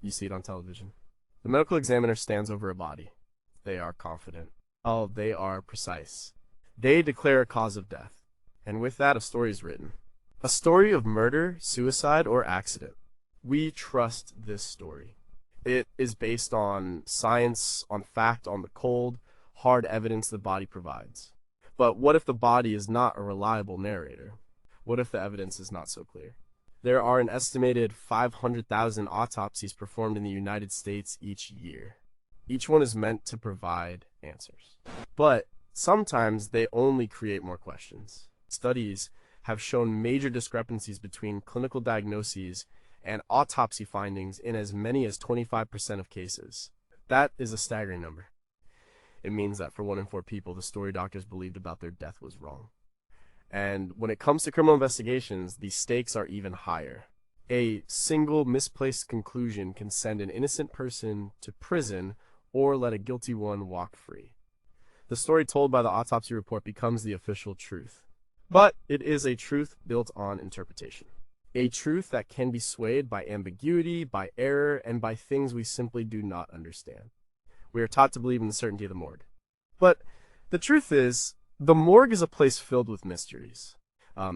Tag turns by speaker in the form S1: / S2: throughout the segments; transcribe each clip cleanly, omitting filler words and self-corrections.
S1: You see it on television. The medical examiner stands over a body. They are confident. Oh, they are precise. They declare a cause of death. And with that, a story is written. A story of murder, suicide, or accident. We trust this story. It is based on science, on fact, on the cold, hard evidence the body provides. But what if the body is not a reliable narrator? What if the evidence is not so clear? There are an estimated 500,000 autopsies performed in the United States each year. Each one is meant to provide answers. But sometimes they only create more questions. Studies have shown major discrepancies between clinical diagnoses and autopsy findings in as many as 25% of cases. That is a staggering number. It means that for 1 in 4 people, the story doctors believed about their death was wrong. And when it comes to criminal investigations, the stakes are even higher. A single misplaced conclusion can send an innocent person to prison or let a guilty one walk free. The story told by the autopsy report becomes the official truth. But it is a truth built on interpretation. A truth that can be swayed by ambiguity, by error, and by things we simply do not understand. We are taught to believe in the certainty of the morgue. But the truth is, the morgue is a place filled with mysteries.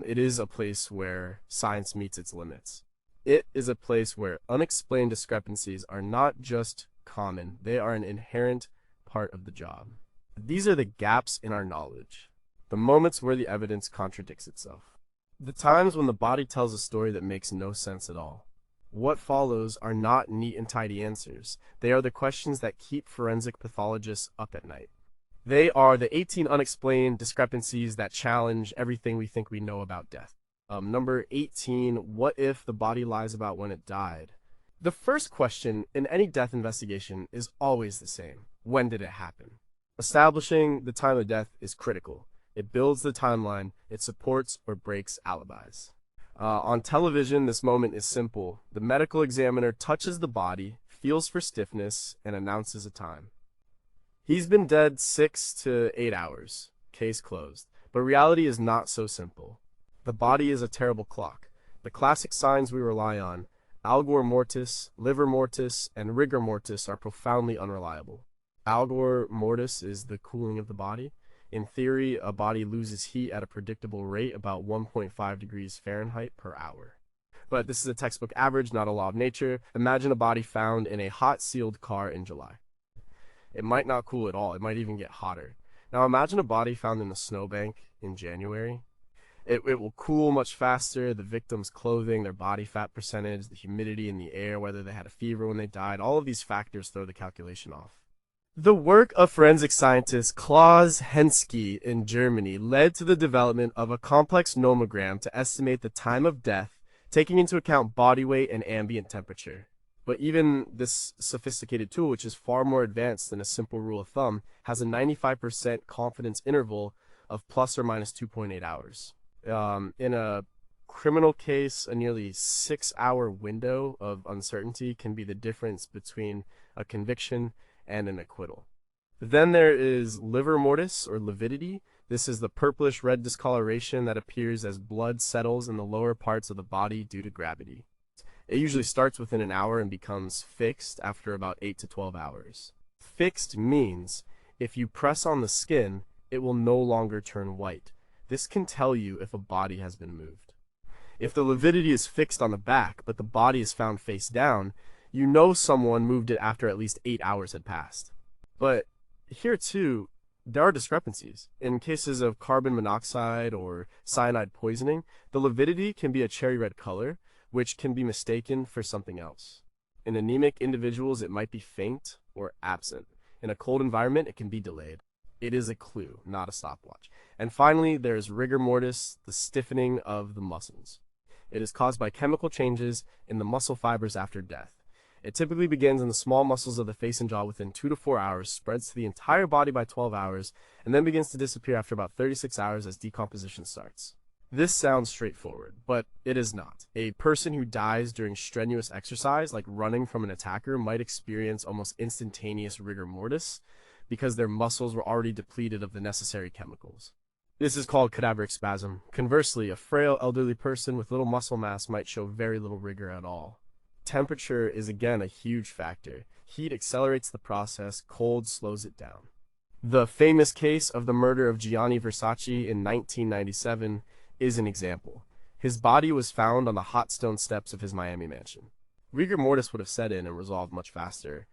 S1: It is a place where science meets its limits. It is a place where unexplained discrepancies are not just common, they are an inherent part of the job. These are the gaps in our knowledge, the moments where the evidence contradicts itself, the times when the body tells a story that makes no sense at all. What follows are not neat and tidy answers. They are the questions that keep forensic pathologists up at night. They are the 18 unexplained discrepancies that challenge everything we think we know about death. Number 18, what if the body lies about when it died? The first question in any death investigation is always the same. When did it happen? Establishing the time of death is critical. It builds the timeline. It supports or breaks alibis. On television, this moment is simple. The medical examiner touches the body, feels for stiffness, and announces a time. He's been dead 6 to 8 hours. Case closed. But reality is not so simple. The body is a terrible clock. The classic signs we rely on, algor mortis, livor mortis, and rigor mortis, are profoundly unreliable. Algor mortis is the cooling of the body. In theory, a body loses heat at a predictable rate, about 1.5 degrees Fahrenheit per hour. But this is a textbook average, not a law of nature. Imagine a body found in a hot sealed car in July. It might not cool at all. It might even get hotter. Now imagine a body found in a snowbank in January. It will cool much faster. The victim's clothing, their body fat percentage, the humidity in the air, whether they had a fever when they died, all of these factors throw the calculation off. The work of forensic scientist Klaus Henske in Germany led to the development of a complex nomogram to estimate the time of death, taking into account body weight and ambient temperature. But even this sophisticated tool, which is far more advanced than a simple rule of thumb, has a 95% confidence interval of plus or minus 2.8 hours. In a criminal case, a nearly 6-hour window of uncertainty can be the difference between a conviction and an acquittal. Then there is livor mortis, or lividity. This is the purplish red discoloration that appears as blood settles in the lower parts of the body due to gravity. It usually starts within an hour and becomes fixed after about 8 to 12 hours. Fixed means if you press on the skin, it will no longer turn white. This can tell you if a body has been moved. If the lividity is fixed on the back, but the body is found face down, you know someone moved it after at least 8 hours had passed. But here too, there are discrepancies. In cases of carbon monoxide or cyanide poisoning, the lividity can be a cherry red color, which can be mistaken for something else. In anemic individuals, it might be faint or absent. In a cold environment, it can be delayed. It is a clue, not a stopwatch. And finally, there's rigor mortis, the stiffening of the muscles. It is caused by chemical changes in the muscle fibers after death. It typically begins in the small muscles of the face and jaw within 2 to 4 hours, spreads to the entire body by 12 hours, and then begins to disappear after about 36 hours as decomposition starts. This sounds straightforward, but it is not. A person who dies during strenuous exercise, like running from an attacker, might experience almost instantaneous rigor mortis because their muscles were already depleted of the necessary chemicals. This is called cadaveric spasm. Conversely, a frail elderly person with little muscle mass might show very little rigor at all. Temperature is again a huge factor. Heat accelerates the process, cold slows it down. The famous case of the murder of Gianni Versace in 1997 is an example. His body was found on the hot stone steps of his Miami mansion. Rigor mortis would have set in and resolved much faster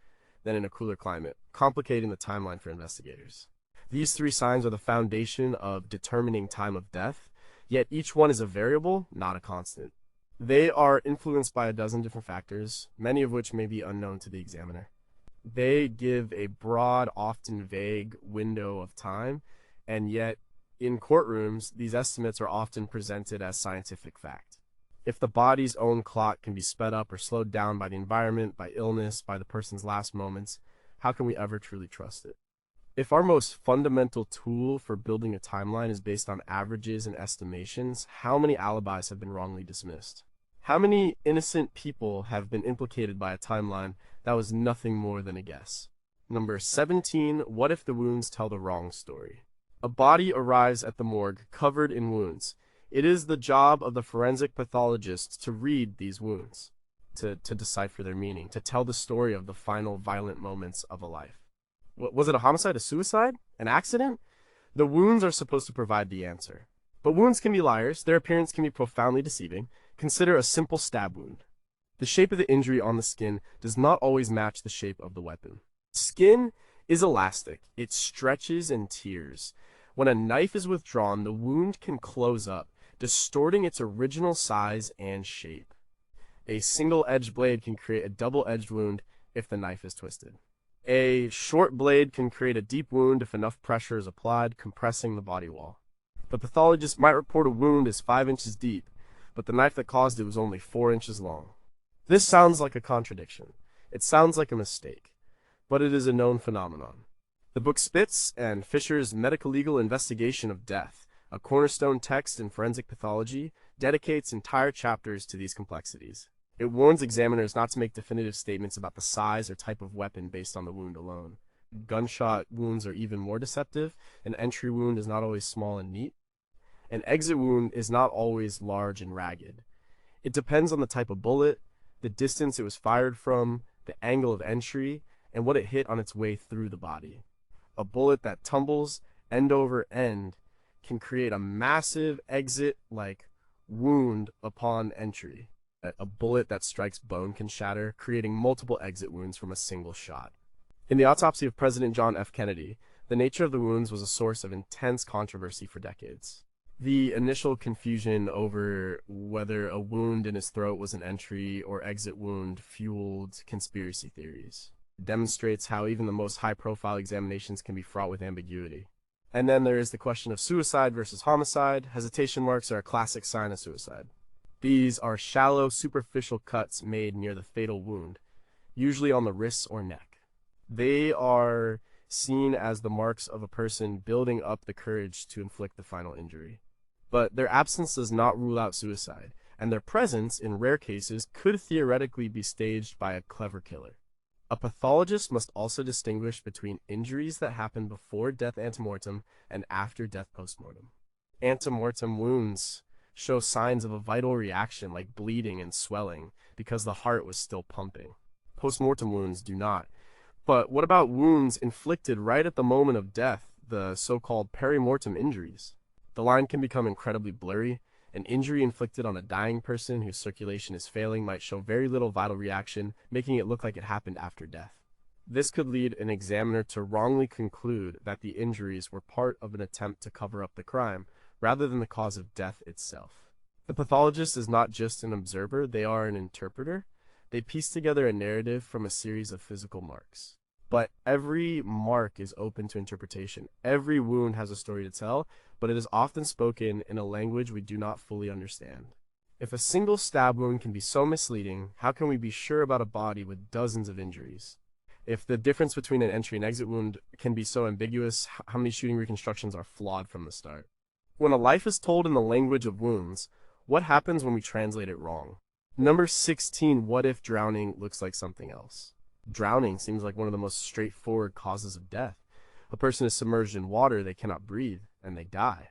S1: than in a cooler climate, complicating the timeline for investigators. These three signs are the foundation of determining time of death, yet each one is a variable, not a constant. They are influenced by a dozen different factors, many of which may be unknown to the examiner. They give a broad, often vague window of time, and yet in courtrooms, these estimates are often presented as scientific fact. If the body's own clock can be sped up or slowed down by the environment, by illness, by the person's last moments, how can we ever truly trust it? If our most fundamental tool for building a timeline is based on averages and estimations, how many alibis have been wrongly dismissed? How many innocent people have been implicated by a timeline that was nothing more than a guess? Number 17, what if the wounds tell the wrong story? A body arrives at the morgue covered in wounds. It is the job of the forensic pathologist to read these wounds, to decipher their meaning, to tell the story of the final violent moments of a life. Was it a homicide, a suicide, an accident? The wounds are supposed to provide the answer. But wounds can be liars. Their appearance can be profoundly deceiving. Consider a simple stab wound. The shape of the injury on the skin does not always match the shape of the weapon. Skin is elastic. It stretches and tears. When a knife is withdrawn, the wound can close up, distorting its original size and shape. A single-edged blade can create a double-edged wound if the knife is twisted. A short blade can create a deep wound if enough pressure is applied, compressing the body wall. The pathologist might report a wound is 5 inches deep, but the knife that caused it was only 4 inches long. This sounds like a contradiction. It sounds like a mistake, but it is a known phenomenon. The book Spitz and Fisher's Medico-Legal Investigation of Death, a cornerstone text in forensic pathology, dedicates entire chapters to these complexities. It warns examiners not to make definitive statements about the size or type of weapon based on the wound alone. Gunshot wounds are even more deceptive. An entry wound is not always small and neat. An exit wound is not always large and ragged. It depends on the type of bullet, the distance it was fired from, the angle of entry, and what it hit on its way through the body. A bullet that tumbles end over end can create a massive exit-like wound upon entry. A bullet that strikes bone can shatter, creating multiple exit wounds from a single shot. In the autopsy of President John F. Kennedy, the nature of the wounds was a source of intense controversy for decades. The initial confusion over whether a wound in his throat was an entry or exit wound fueled conspiracy theories. It demonstrates how even the most high-profile examinations can be fraught with ambiguity. And then there is the question of suicide versus homicide. Hesitation marks are a classic sign of suicide. These are shallow, superficial cuts made near the fatal wound, usually on the wrists or neck. They are seen as the marks of a person building up the courage to inflict the final injury. But their absence does not rule out suicide, and their presence, in rare cases, could theoretically be staged by a clever killer. A pathologist must also distinguish between injuries that happen before death antemortem and after death postmortem. Antemortem wounds show signs of a vital reaction like bleeding and swelling because the heart was still pumping. Postmortem wounds do not. But what about wounds inflicted right at the moment of death, the so-called perimortem injuries? The line can become incredibly blurry. An injury inflicted on a dying person whose circulation is failing might show very little vital reaction, making it look like it happened after death. This could lead an examiner to wrongly conclude that the injuries were part of an attempt to cover up the crime, rather than the cause of death itself. The pathologist is not just an observer, they are an interpreter. They piece together a narrative from a series of physical marks. But every mark is open to interpretation. Every wound has a story to tell, but it is often spoken in a language we do not fully understand. If a single stab wound can be so misleading, how can we be sure about a body with dozens of injuries? If the difference between an entry and exit wound can be so ambiguous, how many shooting reconstructions are flawed from the start? When a life is told in the language of wounds, what happens when we translate it wrong? Number 16, what if drowning looks like something else? Drowning seems like one of the most straightforward causes of death. A person is submerged in water, they cannot breathe, and they die.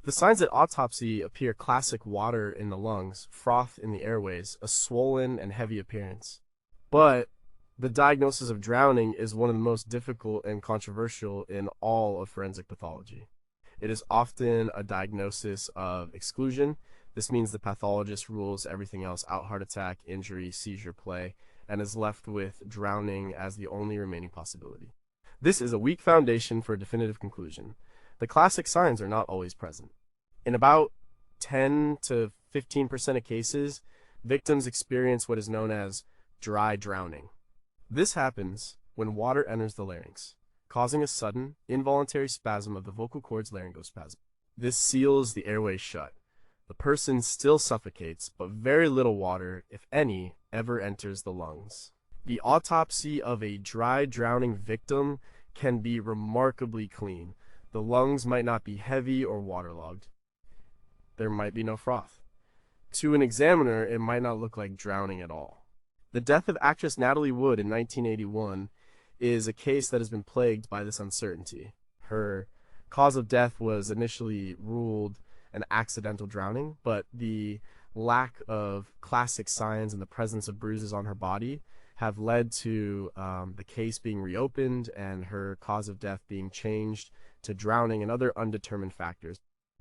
S1: The signs at autopsy appear classic: water in the lungs, froth in the airways, a swollen and heavy appearance. But the diagnosis of drowning is one of the most difficult and controversial in all of forensic pathology. It is often a diagnosis of exclusion. This means the pathologist rules everything else out: heart attack, injury, seizure, play, and is left with drowning as the only remaining possibility. This is a weak foundation for a definitive conclusion. The classic signs are not always present. In about 10 to 15% of cases, victims experience what is known as dry drowning. This happens when water enters the larynx, causing a sudden, involuntary spasm of the vocal cords, laryngospasm. This seals the airways shut. The person still suffocates, but very little water, if any, ever enters the lungs. The autopsy of a dry drowning victim can be remarkably clean. The lungs might not be heavy or waterlogged. There might be no froth. To an examiner, it might not look like drowning at all. The death of actress Natalie Wood in 1981 is a case that has been plagued by this uncertainty. Her cause of death was initially ruled an accidental drowning, but the lack of classic signs and the presence of bruises on her body have led to the case being reopened and her cause of death being changed to drowning and other undetermined factors.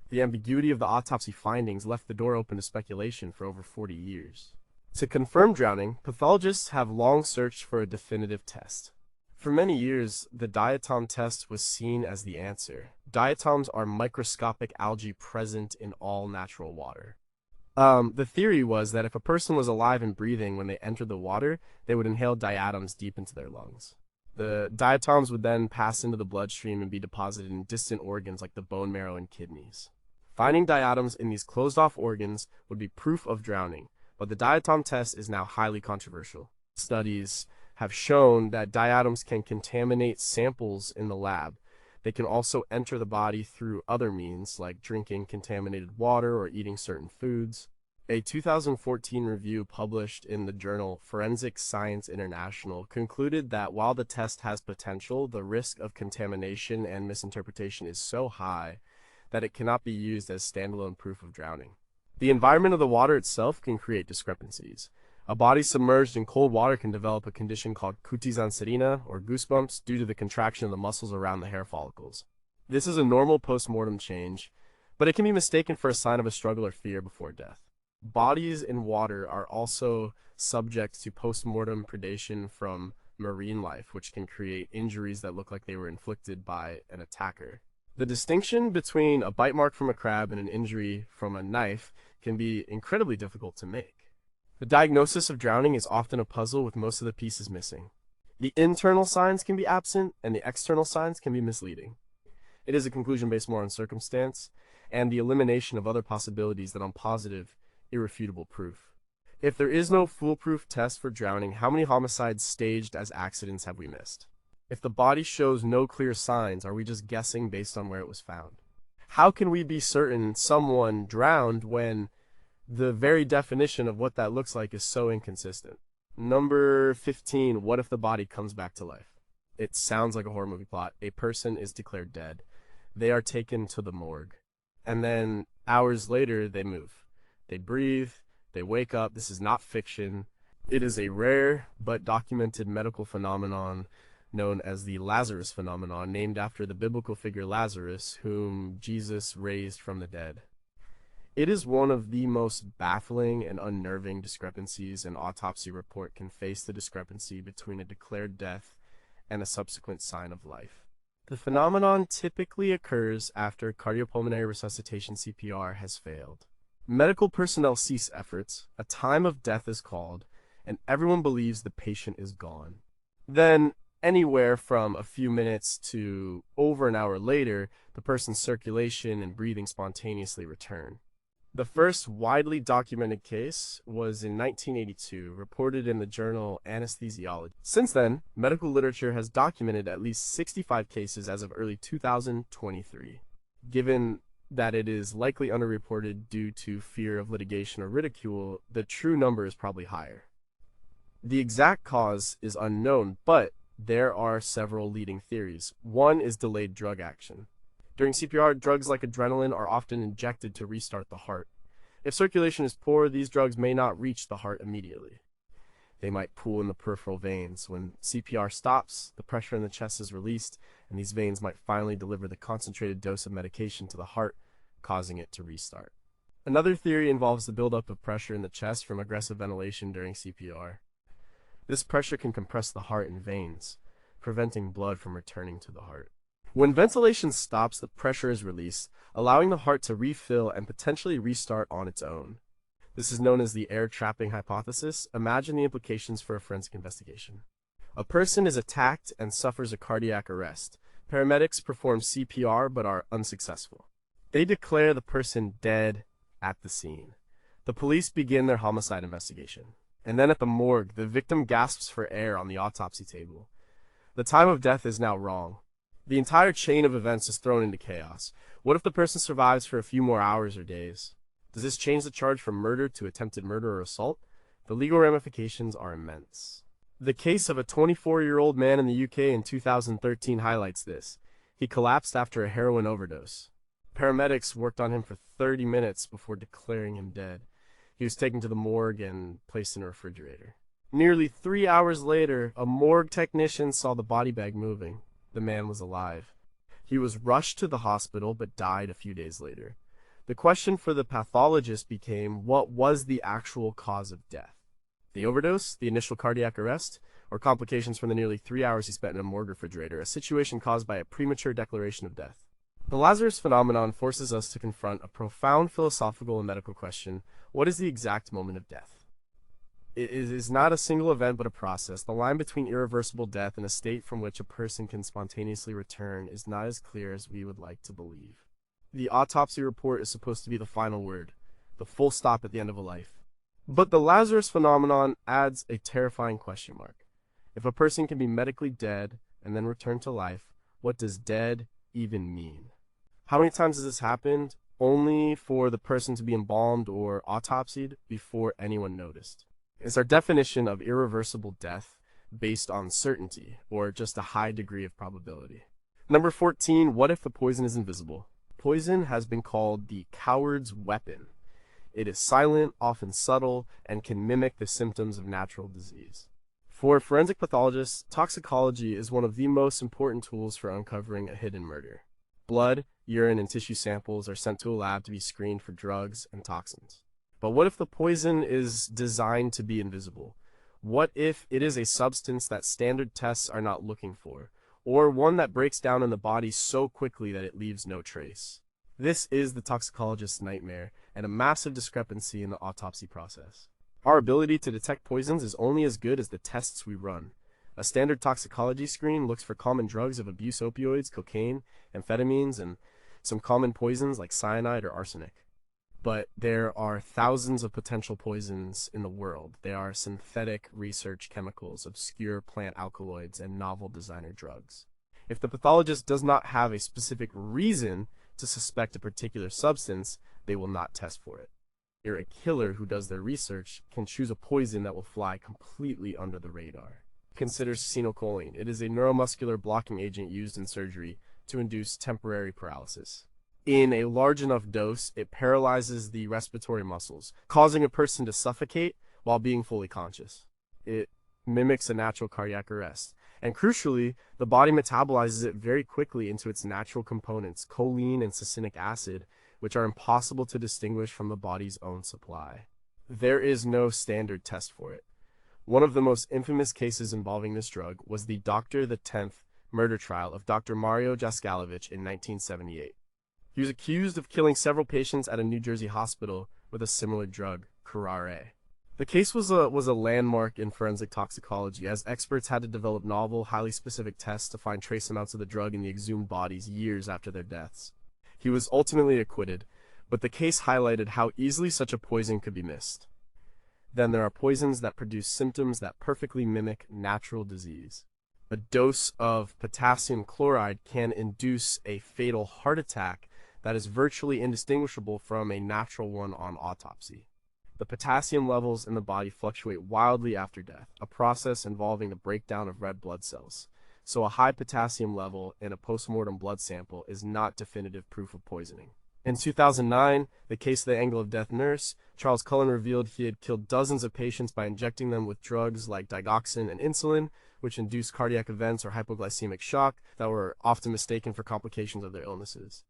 S1: The ambiguity of the autopsy findings left the door open to speculation for over 40 years. To confirm drowning, pathologists have long searched for a definitive test. For many years, the diatom test was seen as the answer. Diatoms are microscopic algae present in all natural water. The theory was that if a person was alive and breathing when they entered the water, they would inhale diatoms deep into their lungs. The diatoms would then pass into the bloodstream and be deposited in distant organs like the bone marrow and kidneys. Finding diatoms in these closed-off organs would be proof of drowning, but the diatom test is now highly controversial. Studies have shown that diatoms can contaminate samples in the lab. They can also enter the body through other means, like drinking contaminated water or eating certain foods. A 2014 review published in the journal Forensic Science International concluded that while the test has potential, the risk of contamination and misinterpretation is so high that it cannot be used as standalone proof of drowning. The environment of the water itself can create discrepancies. A body submerged in cold water can develop a condition called cutis anserina, or goosebumps, due to the contraction of the muscles around the hair follicles. This is a normal post-mortem change, but it can be mistaken for a sign of a struggle or fear before death. Bodies in water are also subject to post-mortem predation from marine life, which can create injuries that look like they were inflicted by an attacker. The distinction between a bite mark from a crab and an injury from a knife can be incredibly difficult to make. The diagnosis of drowning is often a puzzle with most of the pieces missing. The internal signs can be absent, and the external signs can be misleading. It is a conclusion based more on circumstance and the elimination of other possibilities than on positive, irrefutable proof. If there is no foolproof test for drowning, how many homicides staged as accidents have we missed? If the body shows no clear signs, are we just guessing based on where it was found? How can we be certain someone drowned when the very definition of what that looks like is so inconsistent? Number 15, what if the body comes back to life? It sounds like a horror movie plot. A person is declared dead. They are taken to the morgue. And then hours later, they move. They breathe. They wake up. This is not fiction. It is a rare but documented medical phenomenon known as the Lazarus phenomenon, named after the biblical figure Lazarus, whom Jesus raised from the dead. It is one of the most baffling and unnerving discrepancies an autopsy report can face: the discrepancy between a declared death and a subsequent sign of life. The phenomenon typically occurs after cardiopulmonary resuscitation (CPR) has failed. Medical personnel cease efforts, a time of death is called, and everyone believes the patient is gone. Then, anywhere from a few minutes to over an hour later, the person's circulation and breathing spontaneously return. The first widely documented case was in 1982, reported in the journal Anesthesiology. Since then, medical literature has documented at least 65 cases as of early 2023. Given that it is likely underreported due to fear of litigation or ridicule, the true number is probably higher. The exact cause is unknown, but there are several leading theories. One is delayed drug action. During CPR, drugs like adrenaline are often injected to restart the heart. If circulation is poor, these drugs may not reach the heart immediately. They might pool in the peripheral veins. When CPR stops, the pressure in the chest is released, and these veins might finally deliver the concentrated dose of medication to the heart, causing it to restart. Another theory involves the buildup of pressure in the chest from aggressive ventilation during CPR. This pressure can compress the heart and veins, preventing blood from returning to the heart. When ventilation stops, the pressure is released, allowing the heart to refill and potentially restart on its own. This is known as the air trapping hypothesis. Imagine the implications for a forensic investigation. A person is attacked and suffers a cardiac arrest. Paramedics perform CPR but are unsuccessful. They declare the person dead at the scene. The police begin their homicide investigation. And then at the morgue, the victim gasps for air on the autopsy table. The time of death is now wrong. The entire chain of events is thrown into chaos. What if the person survives for a few more hours or days? Does this change the charge from murder to attempted murder or assault? The legal ramifications are immense. The case of a 24-year-old man in the UK in 2013 highlights this. He collapsed after a heroin overdose. Paramedics worked on him for 30 minutes before declaring him dead. He was taken to the morgue and placed in a refrigerator. Nearly 3 hours later, a morgue technician saw the body bag moving. The man was alive. He was rushed to the hospital but died a few days later. The question for the pathologist became, what was the actual cause of death? The overdose, the initial cardiac arrest, or complications from the nearly 3 hours he spent in a morgue refrigerator, a situation caused by a premature declaration of death? The Lazarus phenomenon forces us to confront a profound philosophical and medical question: what is the exact moment of death? It is not a single event but a process. The line between irreversible death and a state from which a person can spontaneously return is not as clear as we would like to believe. The autopsy report is supposed to be the final word, the full stop at the end of a life. But the Lazarus phenomenon adds a terrifying question mark. If a person can be medically dead and then return to life, what does dead even mean? How many times has this happened? Only for the person to be embalmed or autopsied before anyone noticed. Is our definition of irreversible death based on certainty or just a high degree of probability? Number 14, what if the poison is invisible? Poison has been called the coward's weapon. It is silent, often subtle, and can mimic the symptoms of natural disease. For forensic pathologists, toxicology is one of the most important tools for uncovering a hidden murder. Blood, urine, and tissue samples are sent to a lab to be screened for drugs and toxins. But what if the poison is designed to be invisible? What if it is a substance that standard tests are not looking for, or one that breaks down in the body so quickly that it leaves no trace? This is the toxicologist's nightmare and a massive discrepancy in the autopsy process. Our ability to detect poisons is only as good as the tests we run. A standard toxicology screen looks for common drugs of abuse: opioids, cocaine, amphetamines, and some common poisons like cyanide or arsenic. But there are thousands of potential poisons in the world. They are synthetic research chemicals, obscure plant alkaloids, and novel designer drugs. If the pathologist does not have a specific reason to suspect a particular substance, they will not test for it. A killer who does their research can choose a poison that will fly completely under the radar. Consider acetylcholine. It is a neuromuscular blocking agent used in surgery to induce temporary paralysis. In a large enough dose, it paralyzes the respiratory muscles, causing a person to suffocate while being fully conscious. It mimics a natural cardiac arrest. And crucially, the body metabolizes it very quickly into its natural components, choline and succinic acid, which are impossible to distinguish from the body's own supply. There is no standard test for it. One of the most infamous cases involving this drug was the Dr. the 10th murder trial of Dr. Mario Jaskalovich in 1978. He was accused of killing several patients at a New Jersey hospital with a similar drug, curare. The case was a landmark in forensic toxicology, as experts had to develop novel, highly specific tests to find trace amounts of the drug in the exhumed bodies years after their deaths. He was ultimately acquitted, but the case highlighted how easily such a poison could be missed. Then there are poisons that produce symptoms that perfectly mimic natural disease. A dose of potassium chloride can induce a fatal heart attack that is virtually indistinguishable from a natural one on autopsy. The potassium levels in the body fluctuate wildly after death, a process involving the breakdown of red blood cells. so a high potassium level in a postmortem blood sample is not definitive proof of poisoning. In 2009, the case of the angle of death nurse, Charles Cullen revealed he had killed dozens of patients by injecting them with drugs like digoxin and insulin, which induced cardiac events or hypoglycemic shock that were often mistaken for complications of their illnesses.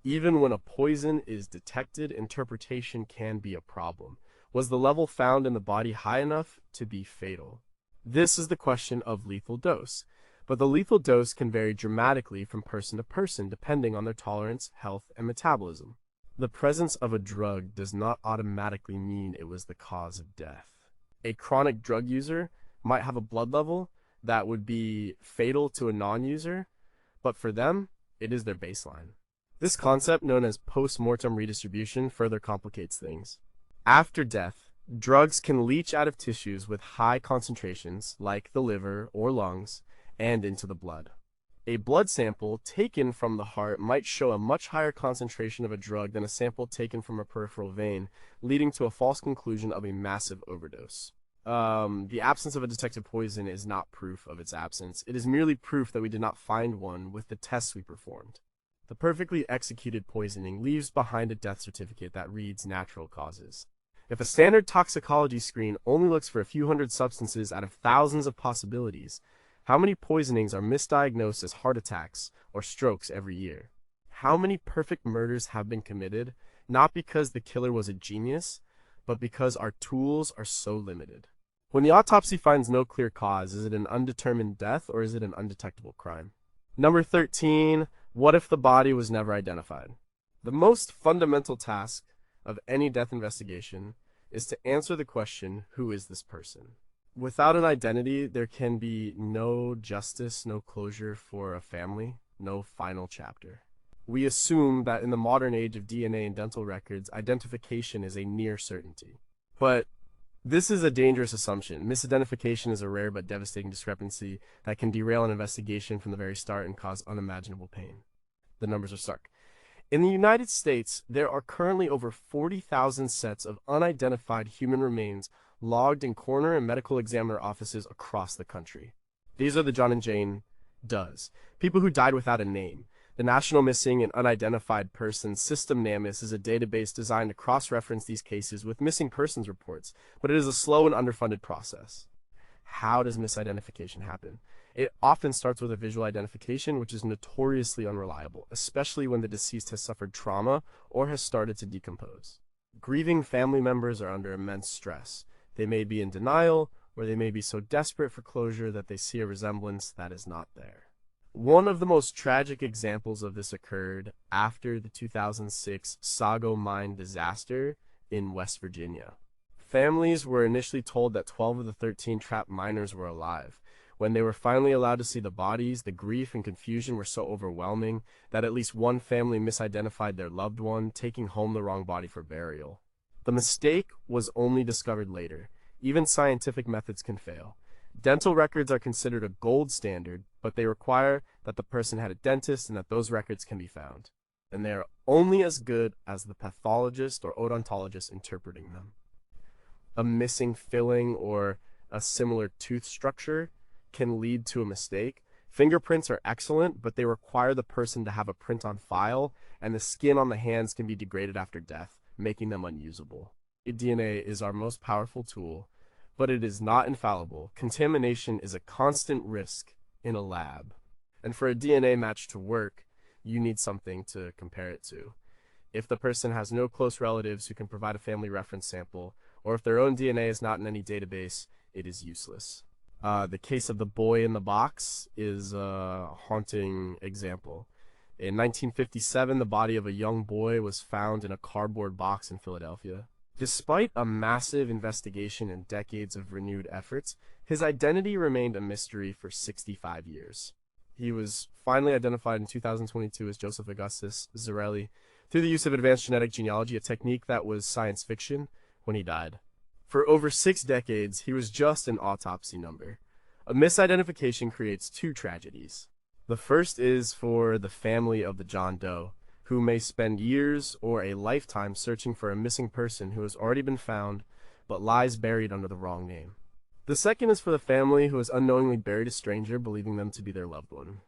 S1: Even when a poison is detected, interpretation can be a problem. Was the level found in the body high enough to be fatal? This is the question of lethal dose, but the lethal dose can vary dramatically from person to person depending on their tolerance, health, and metabolism. The presence of a drug does not automatically mean it was the cause of death. A chronic drug user might have a blood level that would be fatal to a non-user, but for them, it is their baseline. This concept, known as post-mortem redistribution, further complicates things. After death, drugs can leach out of tissues with high concentrations, like the liver or lungs, and into the blood. A blood sample taken from the heart might show a much higher concentration of a drug than a sample taken from a peripheral vein, leading to a false conclusion of a massive overdose. The absence of a detected poison is not proof of its absence. It is merely proof that we did not find one with the tests we performed. The perfectly executed poisoning leaves behind a death certificate that reads natural causes. If a standard toxicology screen only looks for a few hundred substances out of thousands of possibilities, how many poisonings are misdiagnosed as heart attacks or strokes every year? How many perfect murders have been committed, not because the killer was a genius, but because our tools are so limited? When the autopsy finds no clear cause, is it an undetermined death or is it an undetectable crime? Number 13, what if the body was never identified? The most fundamental task of any death investigation is to answer the question, who is this person? Without an identity, there can be no justice, no closure for a family, no final chapter. We assume that in the modern age of DNA and dental records, identification is a near certainty. But this is a dangerous assumption. Misidentification is a rare but devastating discrepancy that can derail an investigation from the very start and cause unimaginable pain. The numbers are stark. In the United States, there are currently over 40,000 sets of unidentified human remains logged in coroner and medical examiner offices across the country. These are the John and Jane Does, people who died without a name. The National Missing and Unidentified Persons System, NamIS, is a database designed to cross-reference these cases with missing persons reports, but it is a slow and underfunded process. How does misidentification happen? It often starts with a visual identification, which is notoriously unreliable, especially when the deceased has suffered trauma or has started to decompose. Grieving family members are under immense stress. They may be in denial, or they may be so desperate for closure that they see a resemblance that is not there. One of the most tragic examples of this occurred after the 2006 Sago mine disaster in West Virginia. Families were initially told that 12 of the 13 trapped miners were alive. When they were finally allowed to see the bodies, the grief and confusion were so overwhelming that at least one family misidentified their loved one, taking home the wrong body for burial. The mistake was only discovered later. Even scientific methods can fail. Dental records are considered a gold standard, but they require that the person had a dentist and that those records can be found. And they are only as good as the pathologist or odontologist interpreting them. A missing filling or a similar tooth structure can lead to a mistake. Fingerprints are excellent, but they require the person to have a print on file, and the skin on the hands can be degraded after death, making them unusable. DNA is our most powerful tool, but it is not infallible. Contamination is a constant risk in a lab. And for a DNA match to work, you need something to compare it to. If the person has no close relatives who can provide a family reference sample, or if their own DNA is not in any database, it is useless. The case of the boy in the box is a haunting example. In 1957, the body of a young boy was found in a cardboard box in Philadelphia. Despite a massive investigation and decades of renewed efforts, his identity remained a mystery for 65 years. He was finally identified in 2022 as Joseph Augustus Zarelli through the use of advanced genetic genealogy, a technique that was science fiction when he died. For over 6 decades, he was just an autopsy number. A misidentification creates 2 tragedies. The first is for the family of the John Doe, who may spend years or a lifetime searching for a missing person who has already been found but lies buried under the wrong name. The second is for the family who has unknowingly buried a stranger, believing them to be their loved one.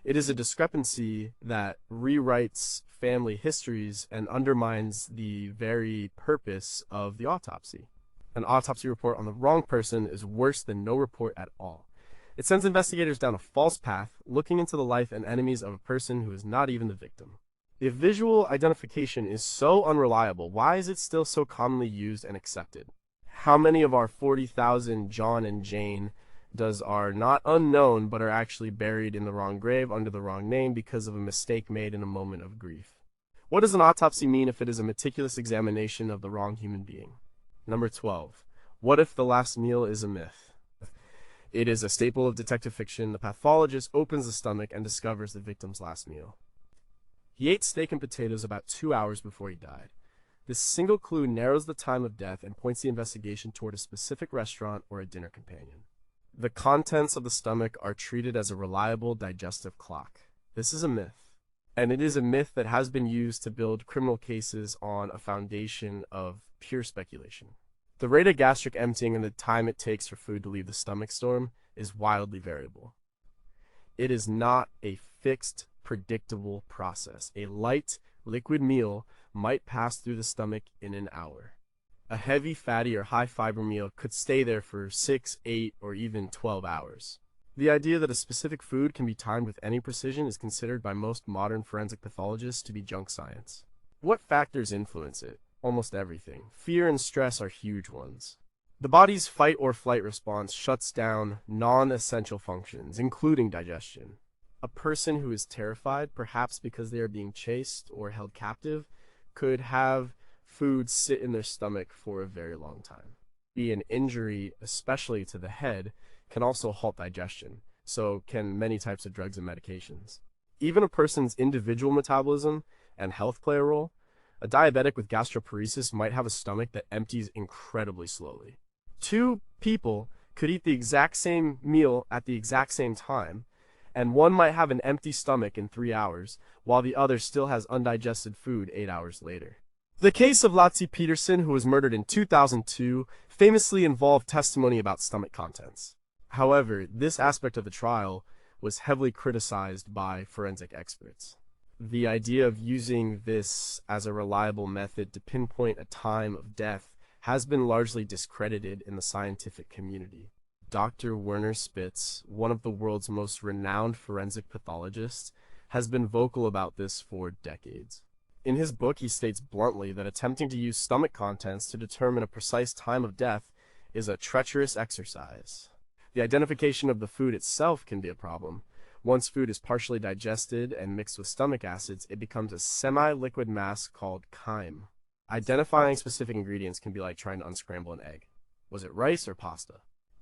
S1: It is a discrepancy that rewrites family histories and undermines the very purpose of the autopsy. An autopsy report on the wrong person is worse than no report at all. It sends investigators down a false path, looking into the life and enemies of a person who is not even the victim. If visual identification is so unreliable, why is it still so commonly used and accepted? How many of our 40,000 John and Jane are not unknown but are actually buried in the wrong grave under the wrong name because of a mistake made in a moment of grief? What does an autopsy mean if it is a meticulous examination of the wrong human being? Number 12. What if the last meal is a myth? It is a staple of detective fiction. The pathologist opens the stomach and discovers the victim's last meal. He ate steak and potatoes about 2 hours before he died. This single clue narrows the time of death and points the investigation toward a specific restaurant or a dinner companion. The contents of the stomach are treated as a reliable digestive clock. This is a myth, and it is a myth that has been used to build criminal cases on a foundation of pure speculation. The rate of gastric emptying and the time it takes for food to leave the stomach storm is wildly variable. It is not a fixed, predictable process. A light, liquid meal might pass through the stomach in an hour. A heavy, fatty, or high-fiber meal could stay there for 6, 8, or even 12 hours. The idea that a specific food can be timed with any precision is considered by most modern forensic pathologists to be junk science. What factors influence it? Almost everything. Fear and stress are huge ones. The body's fight or flight response shuts down non-essential functions, including digestion. A person who is terrified, perhaps because they are being chased or held captive, could have food sit in their stomach for a very long time. An injury, especially to the head, can also halt digestion, so can many types of drugs and medications. Even a person's individual metabolism and health play a role. A diabetic with gastroparesis might have a stomach that empties incredibly slowly. Two people could eat the exact same meal at the exact same time, and one might have an empty stomach in 3 hours, while the other still has undigested food 8 hours later. The case of Lotzie Peterson, who was murdered in 2002, famously involved testimony about stomach contents. However, this aspect of the trial was heavily criticized by forensic experts. The idea of using this as a reliable method to pinpoint a time of death has been largely discredited in the scientific community. Dr. Werner Spitz, one of the world's most renowned forensic pathologists, has been vocal about this for decades. In his book, he states bluntly that attempting to use stomach contents to determine a precise time of death is a treacherous exercise. The identification of the food itself can be a problem. Once food is partially digested and mixed with stomach acids, it becomes a semi-liquid mass called chyme. Identifying specific ingredients can be like trying to unscramble an egg. Was it rice or pasta?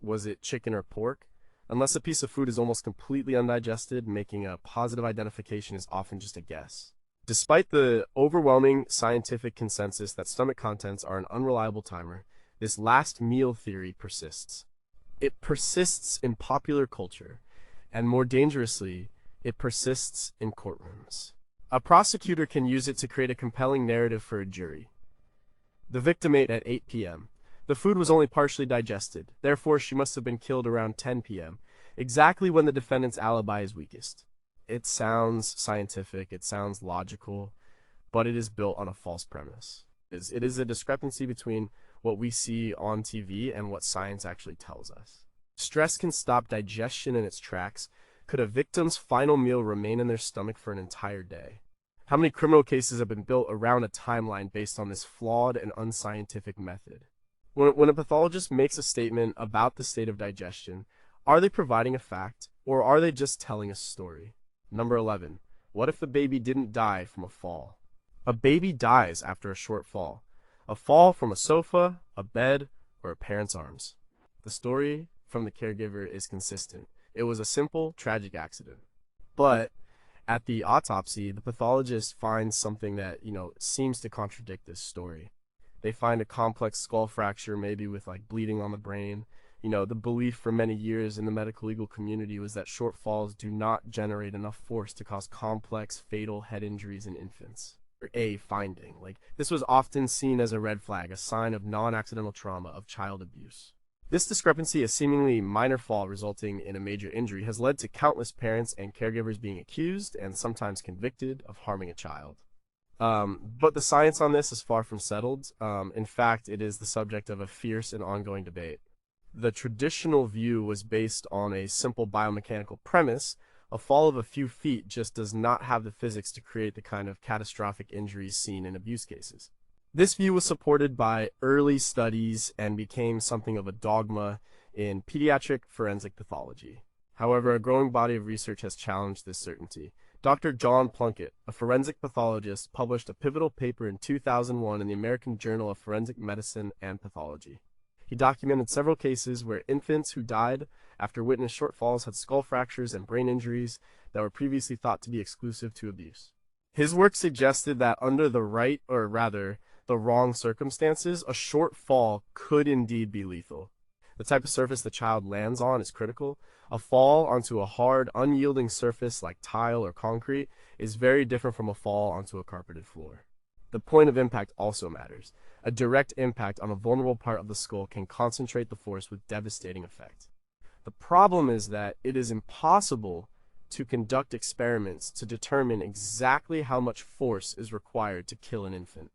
S1: Was it chicken or pork? Unless a piece of food is almost completely undigested, making a positive identification is often just a guess. Despite the overwhelming scientific consensus that stomach contents are an unreliable timer, this last meal theory persists. It persists in popular culture, and more dangerously, it persists in courtrooms. A prosecutor can use it to create a compelling narrative for a jury. The victim ate at 8 p.m. The food was only partially digested, therefore she must have been killed around 10 p.m., exactly when the defendant's alibi is weakest. It sounds scientific, it sounds logical, but it is built on a false premise. It is a discrepancy between what we see on TV and what science actually tells us. Stress can stop digestion in its tracks. Could a victim's final meal remain in their stomach for an entire day? How many criminal cases have been built around a timeline based on this flawed and unscientific method? When a pathologist makes a statement about the state of digestion, are they providing a fact, or are they just telling a story? Number 11. What if the baby didn't die from a fall? A baby dies after a short fall. A fall from a sofa, a bed, or a parent's arms. The story from the caregiver is consistent. It was a simple, tragic accident. But at the autopsy, the pathologist finds something that, seems to contradict this story. They find a complex skull fracture, maybe with bleeding on the brain. The belief for many years in the medical legal community was that short falls do not generate enough force to cause complex, fatal head injuries in infants. A finding. This was often seen as a red flag, a sign of non-accidental trauma, of child abuse. This discrepancy, a seemingly minor fall resulting in a major injury, has led to countless parents and caregivers being accused and sometimes convicted of harming a child. But the science on this is far from settled. In fact, it is the subject of a fierce and ongoing debate. The traditional view was based on a simple biomechanical premise: a fall of a few feet just does not have the physics to create the kind of catastrophic injuries seen in abuse cases. This view was supported by early studies and became something of a dogma in pediatric forensic pathology. However, a growing body of research has challenged this certainty. Dr. John Plunkett, a forensic pathologist, published a pivotal paper in 2001 in the American Journal of Forensic Medicine and Pathology. He documented several cases where infants who died after witness shortfalls had skull fractures and brain injuries that were previously thought to be exclusive to abuse. His work suggested that under the right, or rather, the wrong circumstances, a short fall could indeed be lethal. The type of surface the child lands on is critical. A fall onto a hard, unyielding surface like tile or concrete is very different from a fall onto a carpeted floor. The point of impact also matters. A direct impact on a vulnerable part of the skull can concentrate the force with devastating effect. The problem is that it is impossible to conduct experiments to determine exactly how much force is required to kill an infant.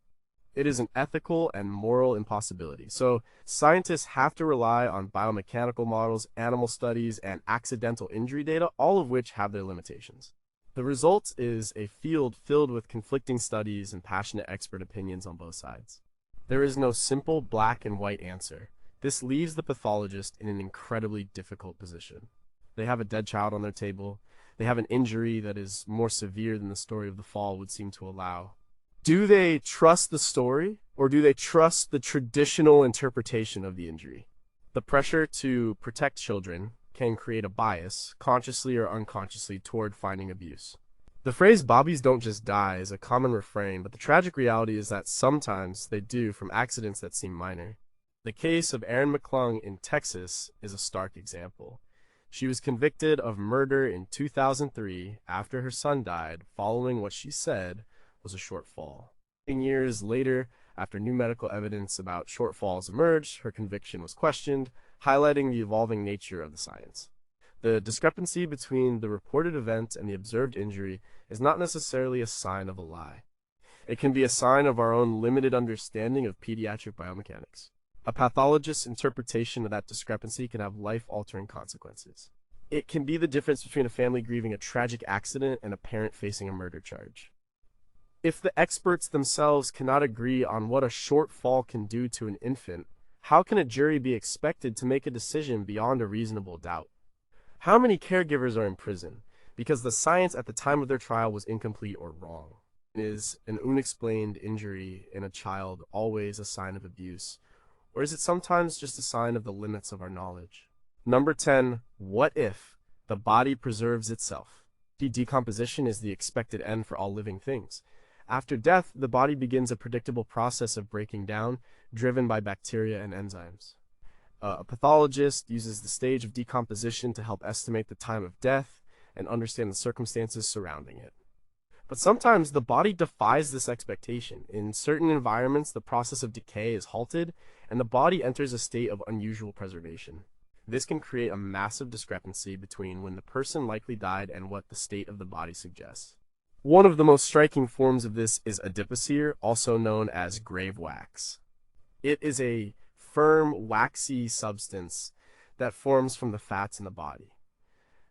S1: It is an ethical and moral impossibility. So scientists have to rely on biomechanical models, animal studies, and accidental injury data, all of which have their limitations. The result is a field filled with conflicting studies and passionate expert opinions on both sides. There is no simple black and white answer. This leaves the pathologist in an incredibly difficult position. They have a dead child on their table. They have an injury that is more severe than the story of the fall would seem to allow. Do they trust the story, or do they trust the traditional interpretation of the injury? The pressure to protect children can create a bias, consciously or unconsciously, toward finding abuse. The phrase "bobbies don't just die" is a common refrain, but the tragic reality is that sometimes they do, from accidents that seem minor. The case of Erin McClung in Texas is a stark example. She was convicted of murder in 2003 after her son died following what she said was a short fall. 10 years later, after new medical evidence about short falls emerged, her conviction was questioned, highlighting the evolving nature of the science. The discrepancy between the reported event and the observed injury is not necessarily a sign of a lie. It can be a sign of our own limited understanding of pediatric biomechanics. A pathologist's interpretation of that discrepancy can have life-altering consequences. It can be the difference between a family grieving a tragic accident and a parent facing a murder charge. If the experts themselves cannot agree on what a short fall can do to an infant, how can a jury be expected to make a decision beyond a reasonable doubt? How many caregivers are in prison because the science at the time of their trial was incomplete or wrong? Is an unexplained injury in a child always a sign of abuse, or is it sometimes just a sign of the limits of our knowledge? Number 10, what if the body preserves itself? Decomposition is the expected end for all living things. After death, the body begins a predictable process of breaking down, driven by bacteria and enzymes. A pathologist uses the stage of decomposition to help estimate the time of death and understand the circumstances surrounding it. But sometimes the body defies this expectation. In certain environments, the process of decay is halted, and the body enters a state of unusual preservation. This can create a massive discrepancy between when the person likely died and what the state of the body suggests. One of the most striking forms of this is adipocere, also known as grave wax. It is a firm, waxy substance that forms from the fats in the body.